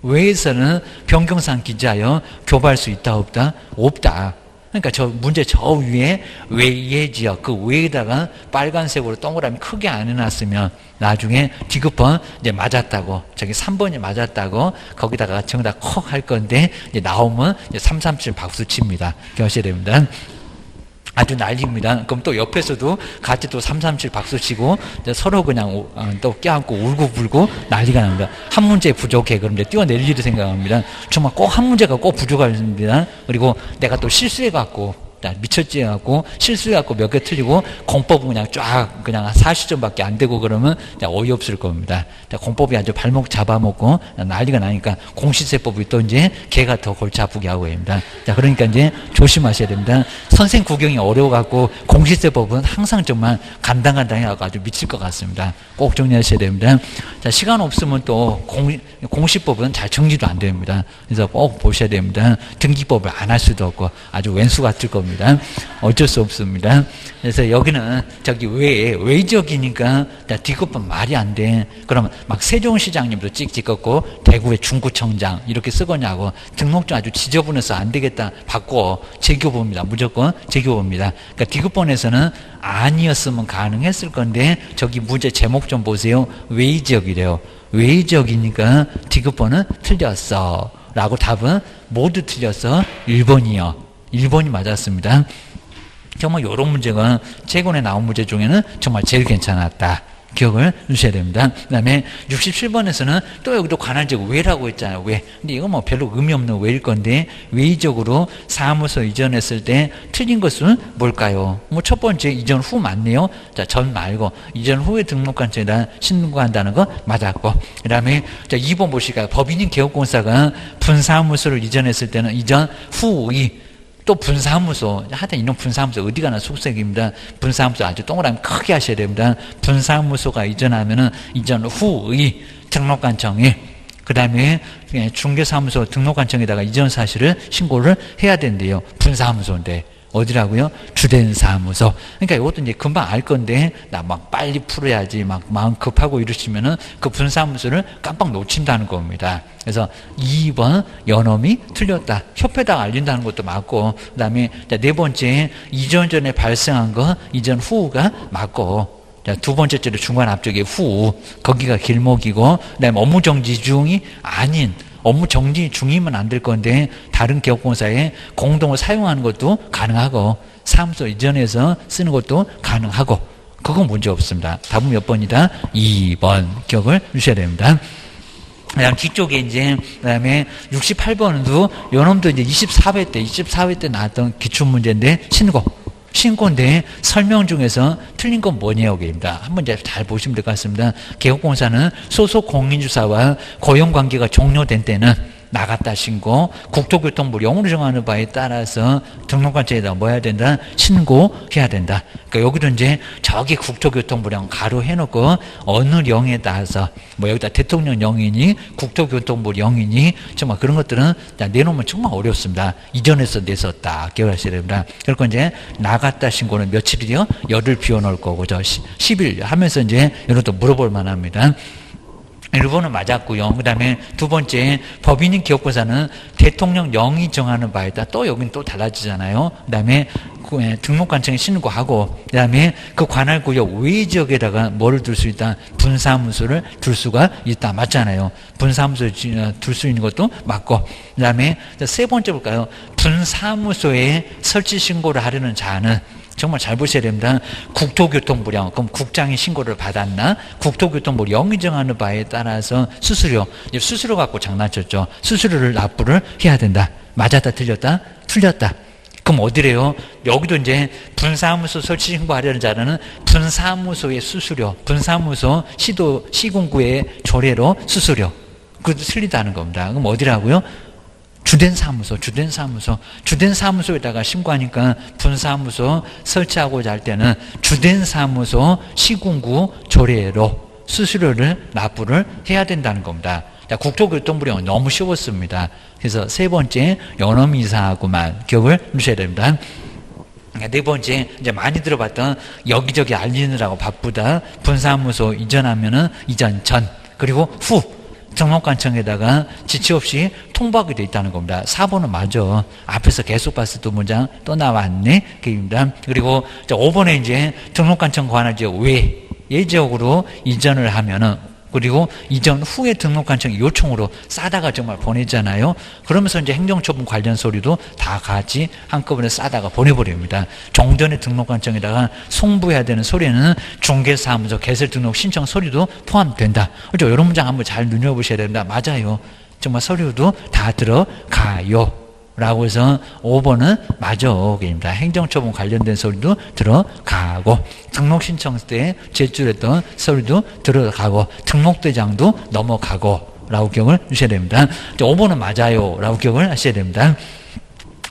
왜에서는 변경사항 기재하여 교부할 수 있다 없다? 없다. 그러니까 저 문제 저 위에 외예지역 그 외에다가 빨간색으로 동그라미 크게 안 해놨으면 나중에 D급번 이제 맞았다고 저기 3번이 맞았다고 거기다가 정답 콕 할 건데 이제 나오면 이제 337 박수 칩니다. 기억하셔야 됩니다. 아주 난리입니다. 그럼 또 옆에서도 같이 또 337 박수 치고 서로 그냥 또 껴안고 울고 불고 난리가 납니다. 한 문제 부족해. 그럼 이제 뛰어낼 일을 생각합니다. 정말 꼭 한 문제가 꼭 부족합니다. 그리고 내가 또 실수해갖고 미쳤지 해갖고 실수해갖고 몇 개 틀리고 공법은 그냥 쫙 그냥 40점밖에 안 되고 그러면 어이없을 겁니다. 공법이 아주 발목 잡아먹고 난리가 나니까 공시세법이 또 이제 개가 더 골치 아프게 하고 있습니다. 자, 그러니까 이제 조심하셔야 됩니다. 선생 구경이 어려워갖고 공시세법은 항상 정말 간당간당해갖고 아주 미칠 것 같습니다. 꼭 정리하셔야 됩니다. 자, 시간 없으면 또 공시법은 잘 정리도 안 됩니다. 그래서 꼭 보셔야 됩니다. 등기법을 안 할 수도 없고 아주 웬수 같을 겁니다. 어쩔 수 없습니다. 그래서 여기는 저기 외적이니까 D급은 말이 안 돼. 그러면 막 세종시장님도 찍찍었고 대구의 중구청장 이렇게 쓰거냐고 등록증 아주 지저분해서 안 되겠다. 바꿔 재교부입니다. 무조건 재교부입니다. 그러니까 D급번에서는 아니었으면 가능했을 건데 저기 문제 제목 좀 보세요. 외적이래요. 외적이니까 D급번은 틀렸어. 라고 답은 모두 틀렸어. 1번이요. 1번이 맞았습니다. 정말 이런 문제가 최근에 나온 문제 중에는 정말 제일 괜찮았다. 기억을 주셔야 됩니다. 그 다음에 67번에서는 또 여기도 관할적 외라고 했잖아요. 외. 근데 이건 뭐 별로 의미 없는 외일 건데, 외의적으로 사무소 이전했을 때 틀린 것은 뭘까요? 뭐 첫 번째, 이전 후 맞네요. 자, 전 말고, 이전 후에 등록관청에다 신고한다는 거 맞았고. 그 다음에, 자, 2번 보실까요? 법인인 개업공사가 분사무소를 이전했을 때는 이전 후의, 또 분사무소, 하여튼 이런 분사무소 어디 가나 속색입니다. 분사무소 아주 동그라미 크게 하셔야 됩니다. 분사무소가 이전하면은 이전 후의 등록관청에, 그 다음에 중개사무소 등록관청에다가 이전 사실을 신고를 해야 된대요. 분사무소인데. 어디라고요? 주된 사무소. 그러니까 이것도 이제 금방 알 건데, 나 막 빨리 풀어야지, 막 마음 급하고 이러시면은 그 분사무소를 깜빡 놓친다는 겁니다. 그래서 2번 연엄이 틀렸다. 협회에다가 알린다는 것도 맞고, 그 다음에 네 번째, 이전 전에 발생한 거, 이전 후가 맞고, 자, 두 번째로 중간 앞쪽에 후, 거기가 길목이고, 그 다음에 업무 정지 중이 아닌, 업무 정지 중이면 안 될 건데 다른 기업공사에 공동을 사용하는 것도 가능하고 사무소 이전해서 쓰는 것도 가능하고 그건 문제 없습니다. 답은 몇 번이다? 2번 기억을 주셔야 됩니다. 그다음 뒤쪽에 이제 그다음에 68번도 요놈도 이제 24회 때 나왔던 기출 문제인데 신고인데 설명 중에서 틀린 건 뭐냐고 입니다. 한번 이제 잘 보시면 될 것 같습니다. 개업공사는 소속 공인주사와 고용관계가 종료된 때는 나갔다 신고, 국토교통부 영으로 정하는 바에 따라서 등록관청에다 뭐 해야 된다? 신고해야 된다. 그러니까 여기도 이제 저기 국토교통부령 가로 해놓고 어느 령에 따라서 뭐 여기다 대통령 령이니 국토교통부 령이니 정말 그런 것들은 내놓으면 정말 어렵습니다. 이전에서 냈었다. 기억하셔야 됩니다. 그리고 이제 나갔다 신고는 며칠이요? 열을 비워놓을 거고 10일 하면서 이제 이런 것도 물어볼 만합니다. 1번은 맞았고요. 그 다음에 두 번째, 법인인 기업공사는 대통령령이 정하는 바에 따라 또 여기는 또 달라지잖아요. 그 다음에 등록관청에 신고하고, 그 다음에 그 관할구역 외지역에다가 뭐를 둘 수 있다? 분사무소를 둘 수가 있다. 맞잖아요. 분사무소를 둘 수 있는 것도 맞고, 그 다음에 세 번째 볼까요? 분사무소에 설치 신고를 하려는 자는 정말 잘 보셔야 됩니다. 국토교통부령, 그럼 국장이 신고를 받았나? 국토교통부 령이 정하는 바에 따라서 수수료 갖고 장난쳤죠. 수수료를 납부를 해야 된다. 맞았다, 틀렸다? 틀렸다. 그럼 어디래요? 여기도 이제 분사무소 설치 신고하려는 자는 분사무소의 수수료, 분사무소 시군구의 조례로 수수료. 그것도 틀리다는 겁니다. 그럼 어디라고요? 주된 사무소에다가 신고하니까 분사무소 설치하고자 할 때는 주된 사무소 시군구 조례로 수수료를 납부를 해야 된다는 겁니다. 자, 국토교통부령은 너무 쉬웠습니다. 그래서 세 번째 연엄이사하고만 기억을 주셔야 됩니다. 네 번째, 이제 많이 들어봤던 여기저기 알리느라고 바쁘다. 분사무소 이전하면은 이전 전 그리고 후 등록관청에다가 지체 없이 통보하게 돼 있다는 겁니다. 4번은 맞아. 앞에서 계속 봤을 때 문장 또 나왔네. 그입니다. 그리고 5번에 이제 등록관청 관할지역 외지역으로 이전을 하면은, 그리고 이전 후에 등록관청 요청으로 싸다가 정말 보내잖아요. 그러면서 이제 행정처분 관련 서류도 다 같이 한꺼번에 싸다가 보내버립니다. 종전의 등록관청에다가 송부해야 되는 서류에는 중개사무소 개설 등록 신청 서류도 포함된다. 그렇죠? 이런 문장 한번 잘 눈여보셔야 됩니다. 맞아요. 정말 서류도 다 들어가요. 라고 해서 5번은 맞아. 입니다. 행정처분 관련된 서류도 들어가고, 등록신청 때 제출했던 서류도 들어가고, 등록대장도 넘어가고, 라고 기억을 주셔야 됩니다. 5번은 맞아요. 라고 기억을 하셔야 됩니다.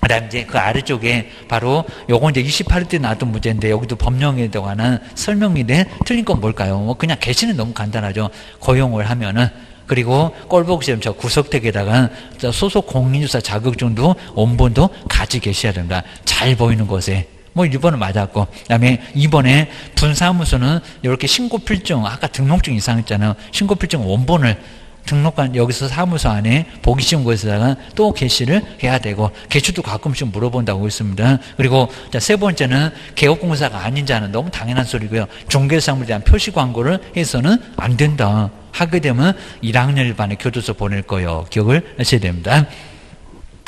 그 다음 이제 그 아래쪽에 바로 요건 이제 28일 때 나왔던 문제인데, 여기도 법령에 관한 설명인데 틀린 건 뭘까요? 뭐 그냥 개시는 너무 간단하죠. 고용을 하면은. 그리고 꼴보기처럼 저 구석택에다가 소속 공인주사 자격증도 원본도 같이 계셔야 된다. 잘 보이는 곳에. 뭐 1번은 맞았고, 그 다음에 2번에 분사무소는 이렇게 신고필증, 아까 등록증 이상했잖아요. 신고필증 원본을 등록관 여기서 사무소 안에 보기 쉬운 곳에다가 또 게시를 해야 되고, 게시도 가끔씩 물어본다고 했습니다. 그리고 세 번째는 개업공사가 아닌 자는 너무 당연한 소리고요. 중개사무소에 대한 표시 광고를 해서는 안 된다. 하게 되면 1학년 1반에 교도소 보낼 거예요. 기억을 하셔야 됩니다.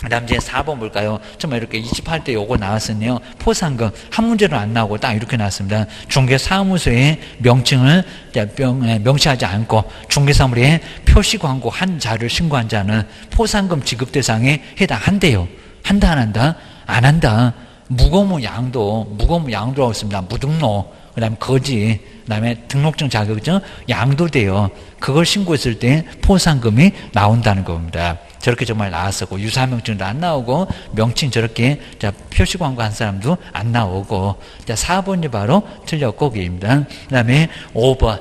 그다음 이제 4번 볼까요? 정말 이렇게 28대 요거 나왔었네요. 포상금 한 문제로 안 나오고 딱 이렇게 나왔습니다. 중개사무소의 명칭을 명시하지 않고 중개사물에 표시 광고 한 자를 신고한 자는 포상금 지급 대상에 해당한대요. 한다 안 한다? 안 한다. 무고무 양도라고 있습니다. 무등록, 그다음에 거지, 그다음에 등록증 자격증 양도돼요. 그걸 신고했을 때 포상금이 나온다는 겁니다. 저렇게 정말 나왔었고 유사명칭도 안 나오고 명칭 저렇게 표시 광고 한 사람도 안 나오고 4번이 바로 틀렸고 그입니다. 그다음에 5번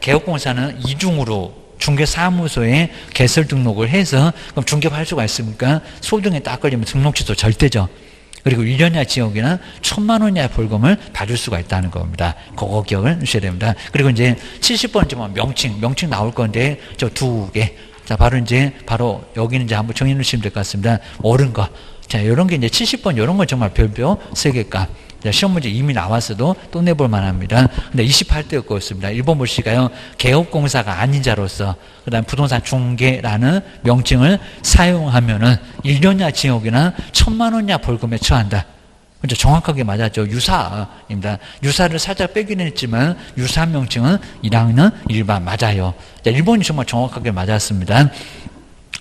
개업공사는 이중으로 중개사무소에 개설 등록을 해서 그럼 중개할 수가 있습니까? 소등에 딱 걸리면 등록 취소 절대죠. 그리고 1년이나 징역이나 1,000만 원이나 벌금을 받을 수가 있다는 겁니다. 그거 기억을 하셔야 됩니다. 그리고 이제 70번째 명칭 나올 건데 저 두 개. 자, 바로 여기는 이제 한번 정해 놓으시면 될 것 같습니다. 옳은 거. 자, 요런 게 이제 70번 요런 거 정말 별표 3개값. 시험 문제 이미 나왔어도 또 내볼 만합니다. 근데 28대였습니다. 1번 보실까요? 개업공사가 아닌 자로서 그 다음 부동산 중개라는 명칭을 사용하면은 1년이나 징역이나 1,000만 원이나 벌금에 처한다. 그렇죠? 정확하게 맞았죠. 유사입니다. 유사를 살짝 빼기는 했지만 유사 명칭은 1학년 일반 맞아요. 자, 1번이 정말 정확하게 맞았습니다.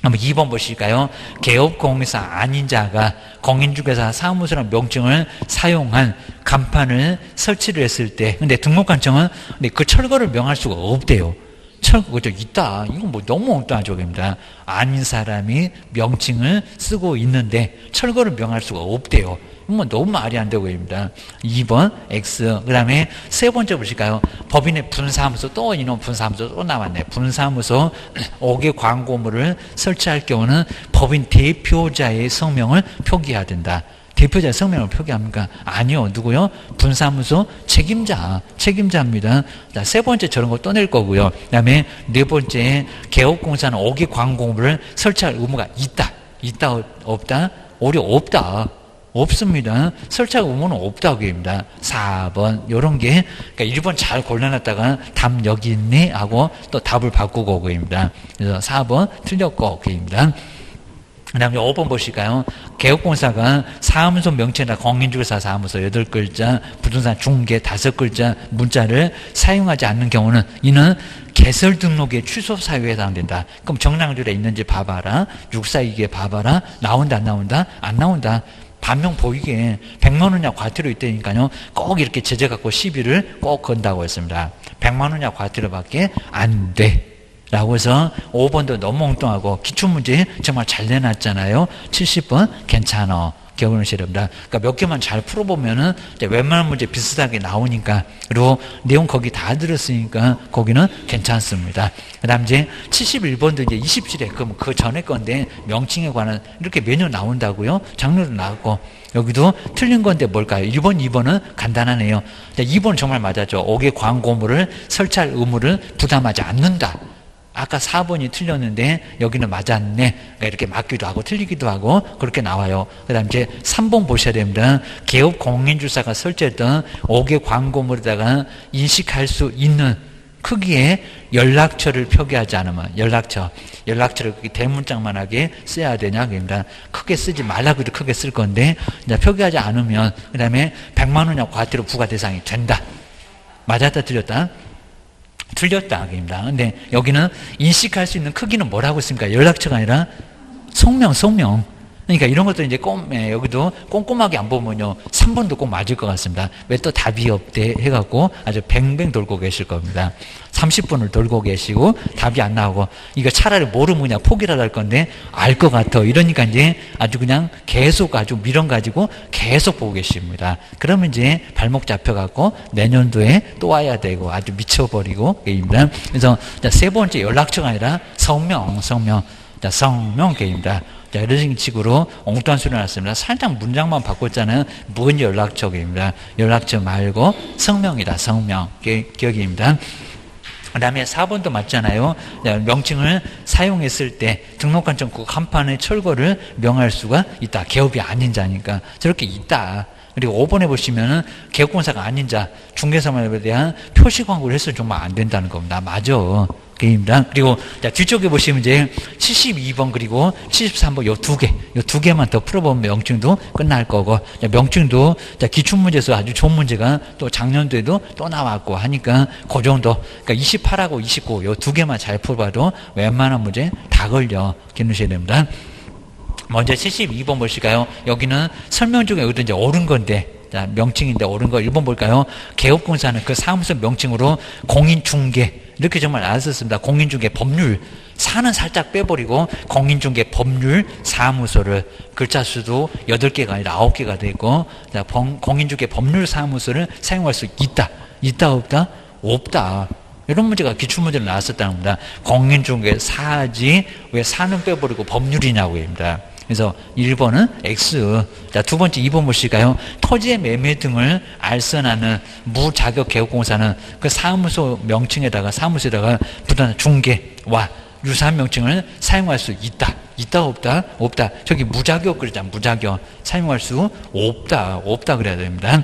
한번 2번 보실까요? 개업공사 아닌 자가 공인중개사 사무소라는 명칭을 사용한 간판을 설치를 했을 때, 근데 등록관청은 그 철거를 명할 수가 없대요. 그죠? 있다. 이건 뭐 너무 엉뚱한 적입니다. 아닌 사람이 명칭을 쓰고 있는데 철거를 명할 수가 없대요. 뭐 너무 말이 안 되고 입니다. 2번 X. 그 다음에 세 번째 보실까요? 법인의 분사무소 또 이놈 분사무소 또 나왔네. 분사무소 5개 광고물을 설치할 경우는 법인 대표자의 성명을 표기해야 된다. 대표자의 성명을 표기합니까? 아니요. 누구요? 분사무소 책임자입니다. 자, 세 번째 저런 거 떠낼 거고요. 그 다음에 네 번째 개업공사는 5개 광고물을 설치할 의무가 있다 없다? 오히려 없다. 없습니다. 설치할 의무는 없다고 합니다. 4번 요런 게 그러니까 1번 잘 골라놨다가 답 여기 있네 하고 또 답을 바꾸고 오고 입니다. 그래서 4번 틀렸고 그입니다. 그 다음에 5번 보실까요? 개업공사가 사무소 명칭이나 공인중개사 사무소 8글자, 부동산 중개 5글자 문자를 사용하지 않는 경우는 이는 개설 등록의 취소 사유에 해당된다. 그럼 정량줄에 있는지 봐봐라. 642개 봐봐라. 나온다 안 나온다? 안 나온다. 반명 보이게 100만 원이나 과태료 있다니까요. 꼭 이렇게 제재 갖고 시비를 꼭 건다고 했습니다. 100만 원이나 과태료밖에 안 돼. 라고 해서 5번도 너무 엉뚱하고 기출문제 정말 잘 내놨잖아요. 70번 괜찮아. 기억을 하셔야 됩니다. 그러니까 몇 개만 잘 풀어보면은 웬만한 문제 비슷하게 나오니까 그리고 내용 거기 다 들었으니까 거기는 괜찮습니다. 그 다음 이제 71번도 이제 27회 그럼 그 전에 건데 명칭에 관한 이렇게 매년 나온다고요. 장르도 나왔고 여기도 틀린 건데 뭘까요? 1번, 2번은 간단하네요. 2번 정말 맞았죠. 5개 광고물을 설치할 의무를 부담하지 않는다. 아까 4번이 틀렸는데 여기는 맞았네. 그러니까 이렇게 맞기도 하고 틀리기도 하고 그렇게 나와요. 그 다음 이제 3번 보셔야 됩니다. 개업 공인주사가 설치했던 5개 광고물에다가 인식할 수 있는 크기의 연락처를 표기하지 않으면 연락처를 대문짝만하게 써야 되냐 그입니다. 크게 쓰지 말라고 해도 크게 쓸 건데 표기하지 않으면 그 다음에 100만 원이나 과태료 부과 대상이 된다. 맞았다 틀렸다? 틀렸다 그입니다. 근데 여기는 인식할 수 있는 크기는 뭐라고 했습니까? 연락처가 아니라 성명. 그러니까 이런 것도 이제 여기도 꼼꼼하게 안 보면요 3번도 꼭 맞을 것 같습니다. 왜 또 답이 없대 해갖고 아주 뱅뱅 돌고 계실 겁니다. 30분을 돌고 계시고 답이 안 나오고 이거 차라리 모르면 그냥 포기를 할 건데 알 것 같아. 이러니까 이제 아주 그냥 계속 아주 미련 가지고 계속 보고 계십니다. 그러면 이제 발목 잡혀갖고 내년도에 또 와야 되고 아주 미쳐버리고 게임입니다. 그래서 세 번째 연락처가 아니라 성명. 자, 성명 게임입니다. 자, 이런 식으로 엉뚱한 소리 났습니다. 살짝 문장만 바꿨잖아요. 무슨 연락처입니다. 연락처 말고 성명이다. 성명. 기억입니다. 그 다음에 4번도 맞잖아요. 명칭을 사용했을 때 등록관청 그 간판의 철거를 명할 수가 있다. 개업이 아닌 자니까. 저렇게 있다. 그리고 5번에 보시면은 개업공사가 아닌 자, 중개사업에 대한 표시 광고를 해서 정말 안 된다는 겁니다. 맞아. 입니다. 그리고 자, 뒤쪽에 보시면 이제 72번 그리고 73번 요 두 개만 더 풀어보면 명칭도 끝날 거고, 자, 명칭도 자, 기출문제에서 아주 좋은 문제가 또 작년도에도 또 나왔고 하니까 그 정도, 그러니까 28하고 29 요 두 개만 잘 풀어봐도 웬만한 문제 다 걸려 기누셔야 됩니다. 먼저 72번 보실까요? 여기는 설명 중에 여기도 이제 옳은 건데, 자, 명칭인데 옳은 거 1번 볼까요? 개업공사는 그 사무소 명칭으로 공인중개 이렇게 정말 안 썼습니다. 공인중개 법률, 사는 살짝 빼버리고 공인중개 법률 사무소를, 글자 수도 8개가 아니라 9개가 되고, 자, 공인중개 법률 사무소를 사용할 수 있다. 있다 없다? 없다. 이런 문제가 기출문제로 나왔었다는 겁니다. 공인중개 사지 왜 사는 빼버리고 법률이냐고 합니다. 그래서 1번은 X. 자, 두 번째 2번 보실까요? 토지의 매매 등을 알선하는 무자격 개업공사는 그 사무소 명칭에다가 사무소에다가 부단 중개와 유사한 명칭을 사용할 수 있다. 있다 없다? 없다. 저기 무자격 그러잖아. 무자격. 사용할 수 없다. 없다 그래야 됩니다.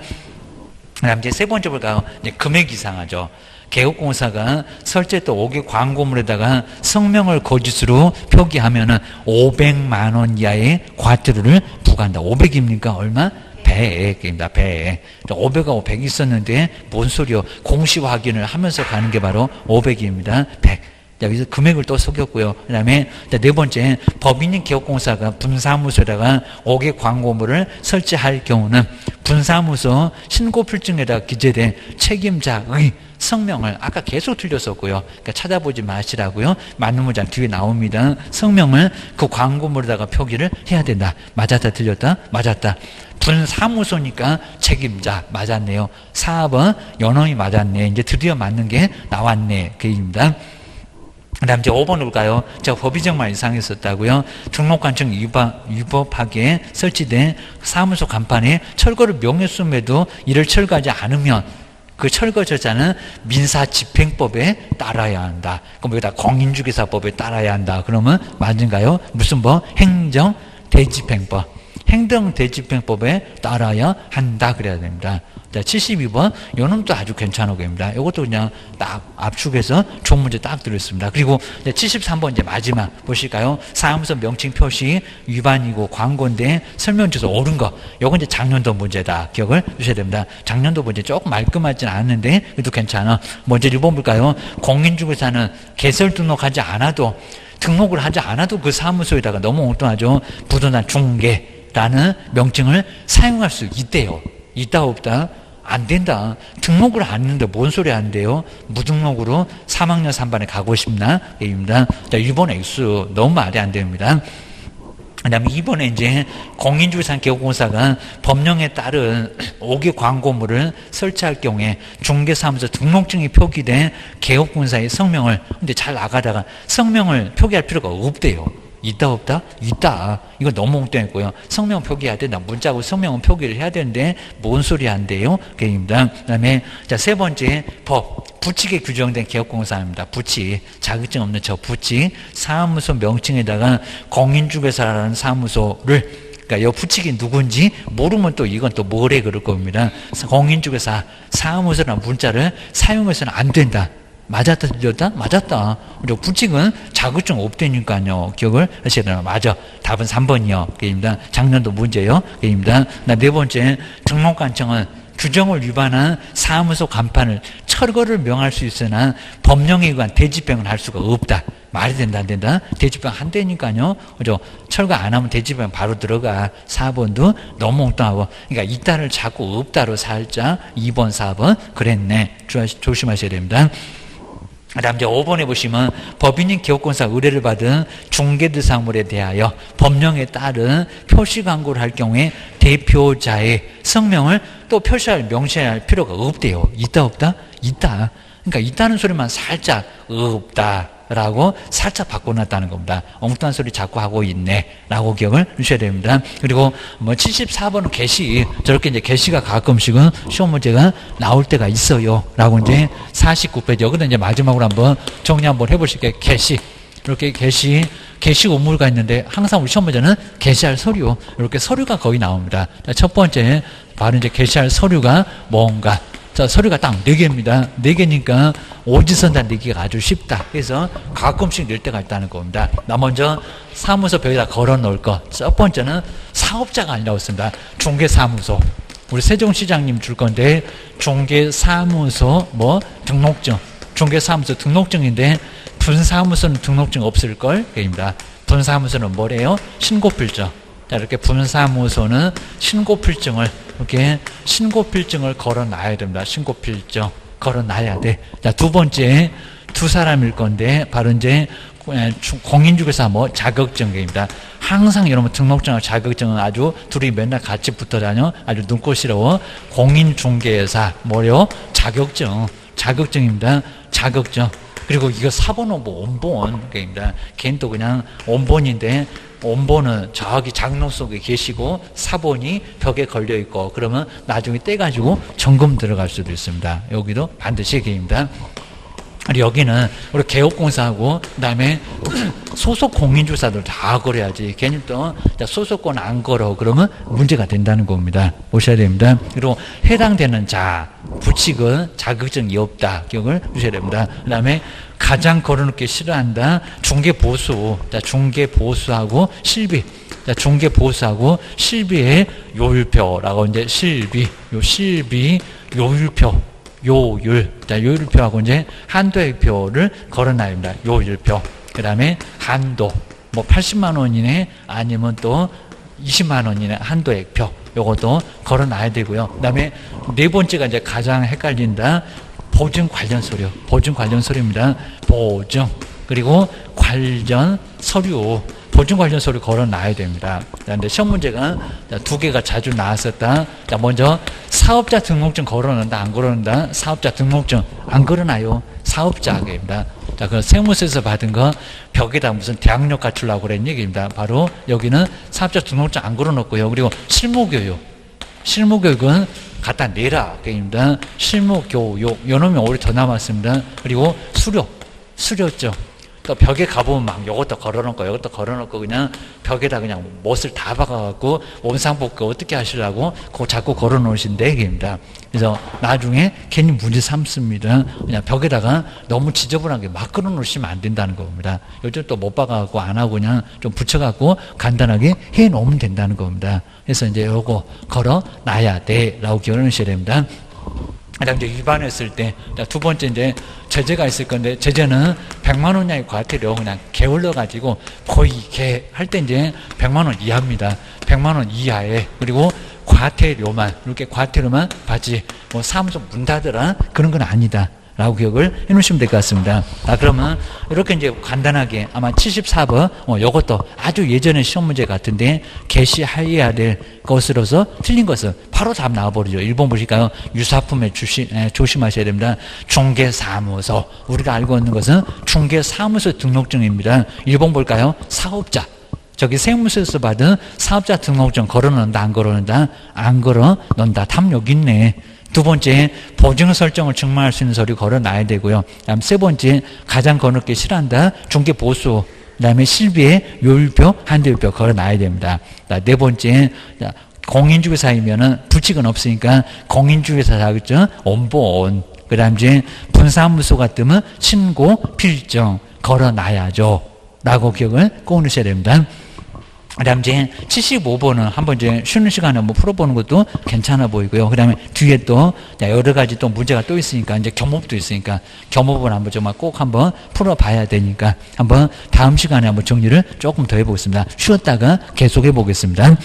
그다음 이제 세 번째 볼까요? 이제 금액 이상하죠. 개업공사가 설치했던 5개 광고물에다가 성명을 거짓으로 표기하면은 500만 원 이하의 과태료를 부과한다. 500입니까? 얼마? 100입니다. 100. 500하고 100 있었는데 뭔 소리요? 공시 확인을 하면서 가는 게 바로 500입니다. 100. 자, 여기서 금액을 또 속였고요. 그 다음에 네 번째, 법인인 개업공사가 분사무소에다가 5개 광고물을 설치할 경우는 분사무소 신고필증에다가 기재된 책임자의 성명을, 아까 계속 틀렸었고요. 그러니까 찾아보지 마시라고요. 맞는 문장 뒤에 나옵니다. 성명을 그 광고물에다가 표기를 해야 된다. 맞았다 틀렸다? 맞았다. 분사무소니까 책임자 맞았네요. 4번 연어이 맞았네. 이제 드디어 맞는 게 나왔네. 그 얘기입니다. 그 다음 이제 5번 볼까요? 제가 법의정만 이상했었다고요. 등록관청 위법하게 설치된 사무소 간판에 철거를 명했음에도 이를 철거하지 않으면 그 철거 절차는 민사집행법에 따라야 한다. 그럼 여기다 공인중개사법에 따라야 한다. 그러면 맞은가요? 무슨 법? 행정대집행법. 행정대집행법에 따라야 한다. 그래야 됩니다. 자, 72번. 요놈 또 아주 괜찮은 겁니다. 이것도 그냥 딱 압축해서 좋은 문제 딱 들었습니다. 그리고 73번 이제 마지막 보실까요? 사무소 명칭 표시 위반이고 광고인데 설명줘서 옳은 거. 요건 이제 작년도 문제다. 기억을 주셔야 됩니다. 작년도 문제 조금 말끔하진 않았는데 그래도 괜찮아. 먼저 1번 볼까요? 공인중개사는 개설 등록하지 않아도, 등록을 하지 않아도 그 사무소에다가 너무 엉뚱하죠. 부동산 중개라는 명칭을 사용할 수 있대요. 있다 없다? 안 된다. 등록을 안 했는데 뭔 소리 안 돼요? 무등록으로 3학년 3반에 가고 싶나? 입니다. 자, 1번 X. 너무 말이 안 됩니다. 그 다음에 2번에 이제 공인중개사 개업공사가 법령에 따른 5개 광고물을 설치할 경우에 중개사무소 등록증이 표기된 개업공사의 성명을, 근데 잘 나가다가 성명을 표기할 필요가 없대요. 있다 없다? 있다. 이거 너무 엉뚱했고요. 성명 표기해야 된다. 문자고 성명은 표기를 해야 되는데 뭔 소리 안 돼요? 그입니다. 그다음에 자, 세 번째 법. 부칙에 규정된 개업공사입니다. 부칙. 자격증 없는 저 부칙. 사무소 명칭에다가 공인중개사라는 사무소를, 그러니까 이 부칙이 누군지 모르면 또 이건 또 뭐래 그럴 겁니다. 공인중개사 사무소라는 문자를 사용해서는 안 된다. 맞았다 틀렸다? 맞았다. 그리고 부칙은 자격증 없다니까요. 기억을 하셔야 돼요. 맞아. 답은 3번이요. 그입니다. 작년도 문제요. 그입니다. 네 번째, 등록관청은 규정을 위반한 사무소 간판을 철거를 명할 수 있으나 법령에 의한 대집행을 할 수가 없다. 말이 된다 안 된다? 대집행 한다니까요. 그죠? 철거 안 하면 대집행 바로 들어가. 4번도 너무 엉뚱하고. 그러니까 있다를 자꾸 없다로 살짝 2번 4번 그랬네. 조심하셔야 됩니다. 그 다음 이제 5번에 보시면 법인인 개업공사 의뢰를 받은 중개대상물에 대하여 법령에 따른 표시 광고를 할 경우에 대표자의 성명을 또 표시할 명시할 필요가 없대요. 있다 없다? 있다. 그러니까 있다는 소리만 살짝 없다 라고 살짝 바꿔놨다는 겁니다. 엉뚱한 소리 자꾸 하고 있네 라고 기억을 주셔야 됩니다. 그리고 뭐 74번은 개시, 저렇게 이제 개시가 가끔씩은 시험 문제가 나올 때가 있어요 라고 이제 49페이지 여기다 이제 마지막으로 한번 정리 한번 해보실게요. 개시. 이렇게 게시 의무가 있는데 항상 우리 시험 문제는 게시할 서류, 이렇게 서류가 거의 나옵니다. 자, 첫 번째 바로 이제 게시할 서류가 뭔가. 자, 서류가 딱 4개입니다. 4개니까 오지선다 내기가 아주 쉽다. 그래서 가끔씩 낼 때가 있다는 겁니다. 나 먼저 사무소 벽에다 걸어 놓을 거. 첫 번째는 사업자가 안 나왔습니다. 중개사무소. 우리 세종시장님 줄 건데, 중개사무소 등록증. 중개사무소 등록증인데, 분사무소는 등록증 없을걸? 입니다. 분사무소는 뭐래요? 신고필증. 자, 이렇게 분사무소는 신고필증을 이렇게 신고필증을 걸어놔야 됩니다. 신고필증 걸어놔야 돼. 자, 두 번째 두 사람일 건데 바로 이제 공인중개사 자격증입니다. 항상 여러분 등록증하고 자격증은 아주 둘이 맨날 같이 붙어 다녀. 아주 눈꽃이러워. 공인중개사 자격증입니다. 자격증. 그리고 이거 사본원본 원본입니다. 걔는 또 그냥 원본인데, 원본은 저기 장롱 속에 계시고 사본이 벽에 걸려 있고, 그러면 나중에 떼가지고 점검 들어갈 수도 있습니다. 여기도 반드시 걔입니다. 여기는 우리 개업공사하고 그다음에 소속 공인주사들 다 걸어야지. 괜히 또 소속권 안 걸어 그러면 문제가 된다는 겁니다. 보셔야 됩니다. 그리고 해당되는 자 부칙은 자격증이 없다. 기억을 주셔야 됩니다. 그다음에 가장 걸어놓기 싫어한다. 중개보수. 자, 중개보수하고 실비. 자, 중개보수하고 실비의 요율표라고 이제 실비 요율표. 요율. 자, 요율표하고 이제 한도액표를 걸어놔야 합니다. 요율표. 그 다음에 한도. 80만 원 이내 아니면 또 20만 원 이내 한도액표. 요것도 걸어놔야 되고요. 그 다음에 네 번째가 이제 가장 헷갈린다. 보증 관련 서류. 보증 관련 서류입니다. 보증. 그리고 관련 서류. 보증 관련 서류 걸어놔야 됩니다. 그런데 시험 문제가 두 개가 자주 나왔었다. 자, 먼저 사업자 등록증 걸어놓는다, 안 걸어놓는다. 사업자 등록증 안 걸어놔요. 사업자입니다. 자, 그 세무서에서 받은 거 벽에다 무슨 대학력 갖추려고 그런 얘기입니다. 바로 여기는 사업자 등록증 안 걸어놓고요. 그리고 실무교육은 갖다 내라. 입니다. 실무교육. 요놈이 오래 더 남았습니다. 그리고 수료증. 또 벽에 가보면 막 이것도 걸어놓고 그냥 벽에다 그냥 못을 다 박아갖고 원상복구 어떻게 하시려고 그거 자꾸 걸어놓으신데 얘기입니다. 그래서 나중에 괜히 문제 삼습니다. 그냥 벽에다가 너무 지저분하게 막 걸어놓으시면 안 된다는 겁니다. 요즘 또 못 박아갖고 안 하고 그냥 좀 붙여갖고 간단하게 해 놓으면 된다는 겁니다. 그래서 이제 요거 걸어놔야 돼 라고 기억을 하셔야 됩니다. 그다음 이제 위반했을 때, 두 번째 이제 제재가 있을 건데, 제재는 100만 원 이하의 과태료 그냥 게을러 가지고 거의 할 때 이제 100만 원 이하입니다. 100만 원 이하에. 그리고 과태료만, 이렇게 과태료만 받지, 사무소 문 닫으라 그런 건 아니다 라고 기억을 해 놓으시면 될 것 같습니다. 그러면 이렇게 이제 간단하게 아마 74번 요것도 아주 예전에 시험 문제 같은데 게시해야 될 것으로서 틀린 것은 바로 답 나와버리죠. 1번 보실까요? 유사품에 조심하셔야 됩니다. 중개사무소. 우리가 알고 있는 것은 중개사무소 등록증입니다. 1번 볼까요? 사업자. 저기 세무서에서 받은 사업자 등록증 걸어놓는다, 안 걸어놓는다? 안 걸어놓는다. 답 여기 있네. 두 번째, 보증 설정을 증명할 수 있는 서류 걸어놔야 되고요. 다음 세 번째, 가장 걸어놓기 싫어한다. 중개보수. 그 다음에 실비의 요율표, 한도율표 걸어놔야 됩니다. 네 번째, 공인중개사이면은 부칙은 없으니까 공인중개사 자격증, 원본. 그 다음 이제 분사무소 같으면 신고 필증 걸어놔야죠. 라고 기억을 꼭 넣으셔야 됩니다. 그 다음 이제 75번은 한번 이제 쉬는 시간에 한번 풀어보는 것도 괜찮아 보이고요. 그 다음에 뒤에 또 여러 가지 또 문제가 또 있으니까 이제 겸업도 있으니까 겸업을 한번 정말 꼭 한번 풀어봐야 되니까 한번 다음 시간에 한번 정리를 조금 더 해보겠습니다. 쉬었다가 계속 해보겠습니다.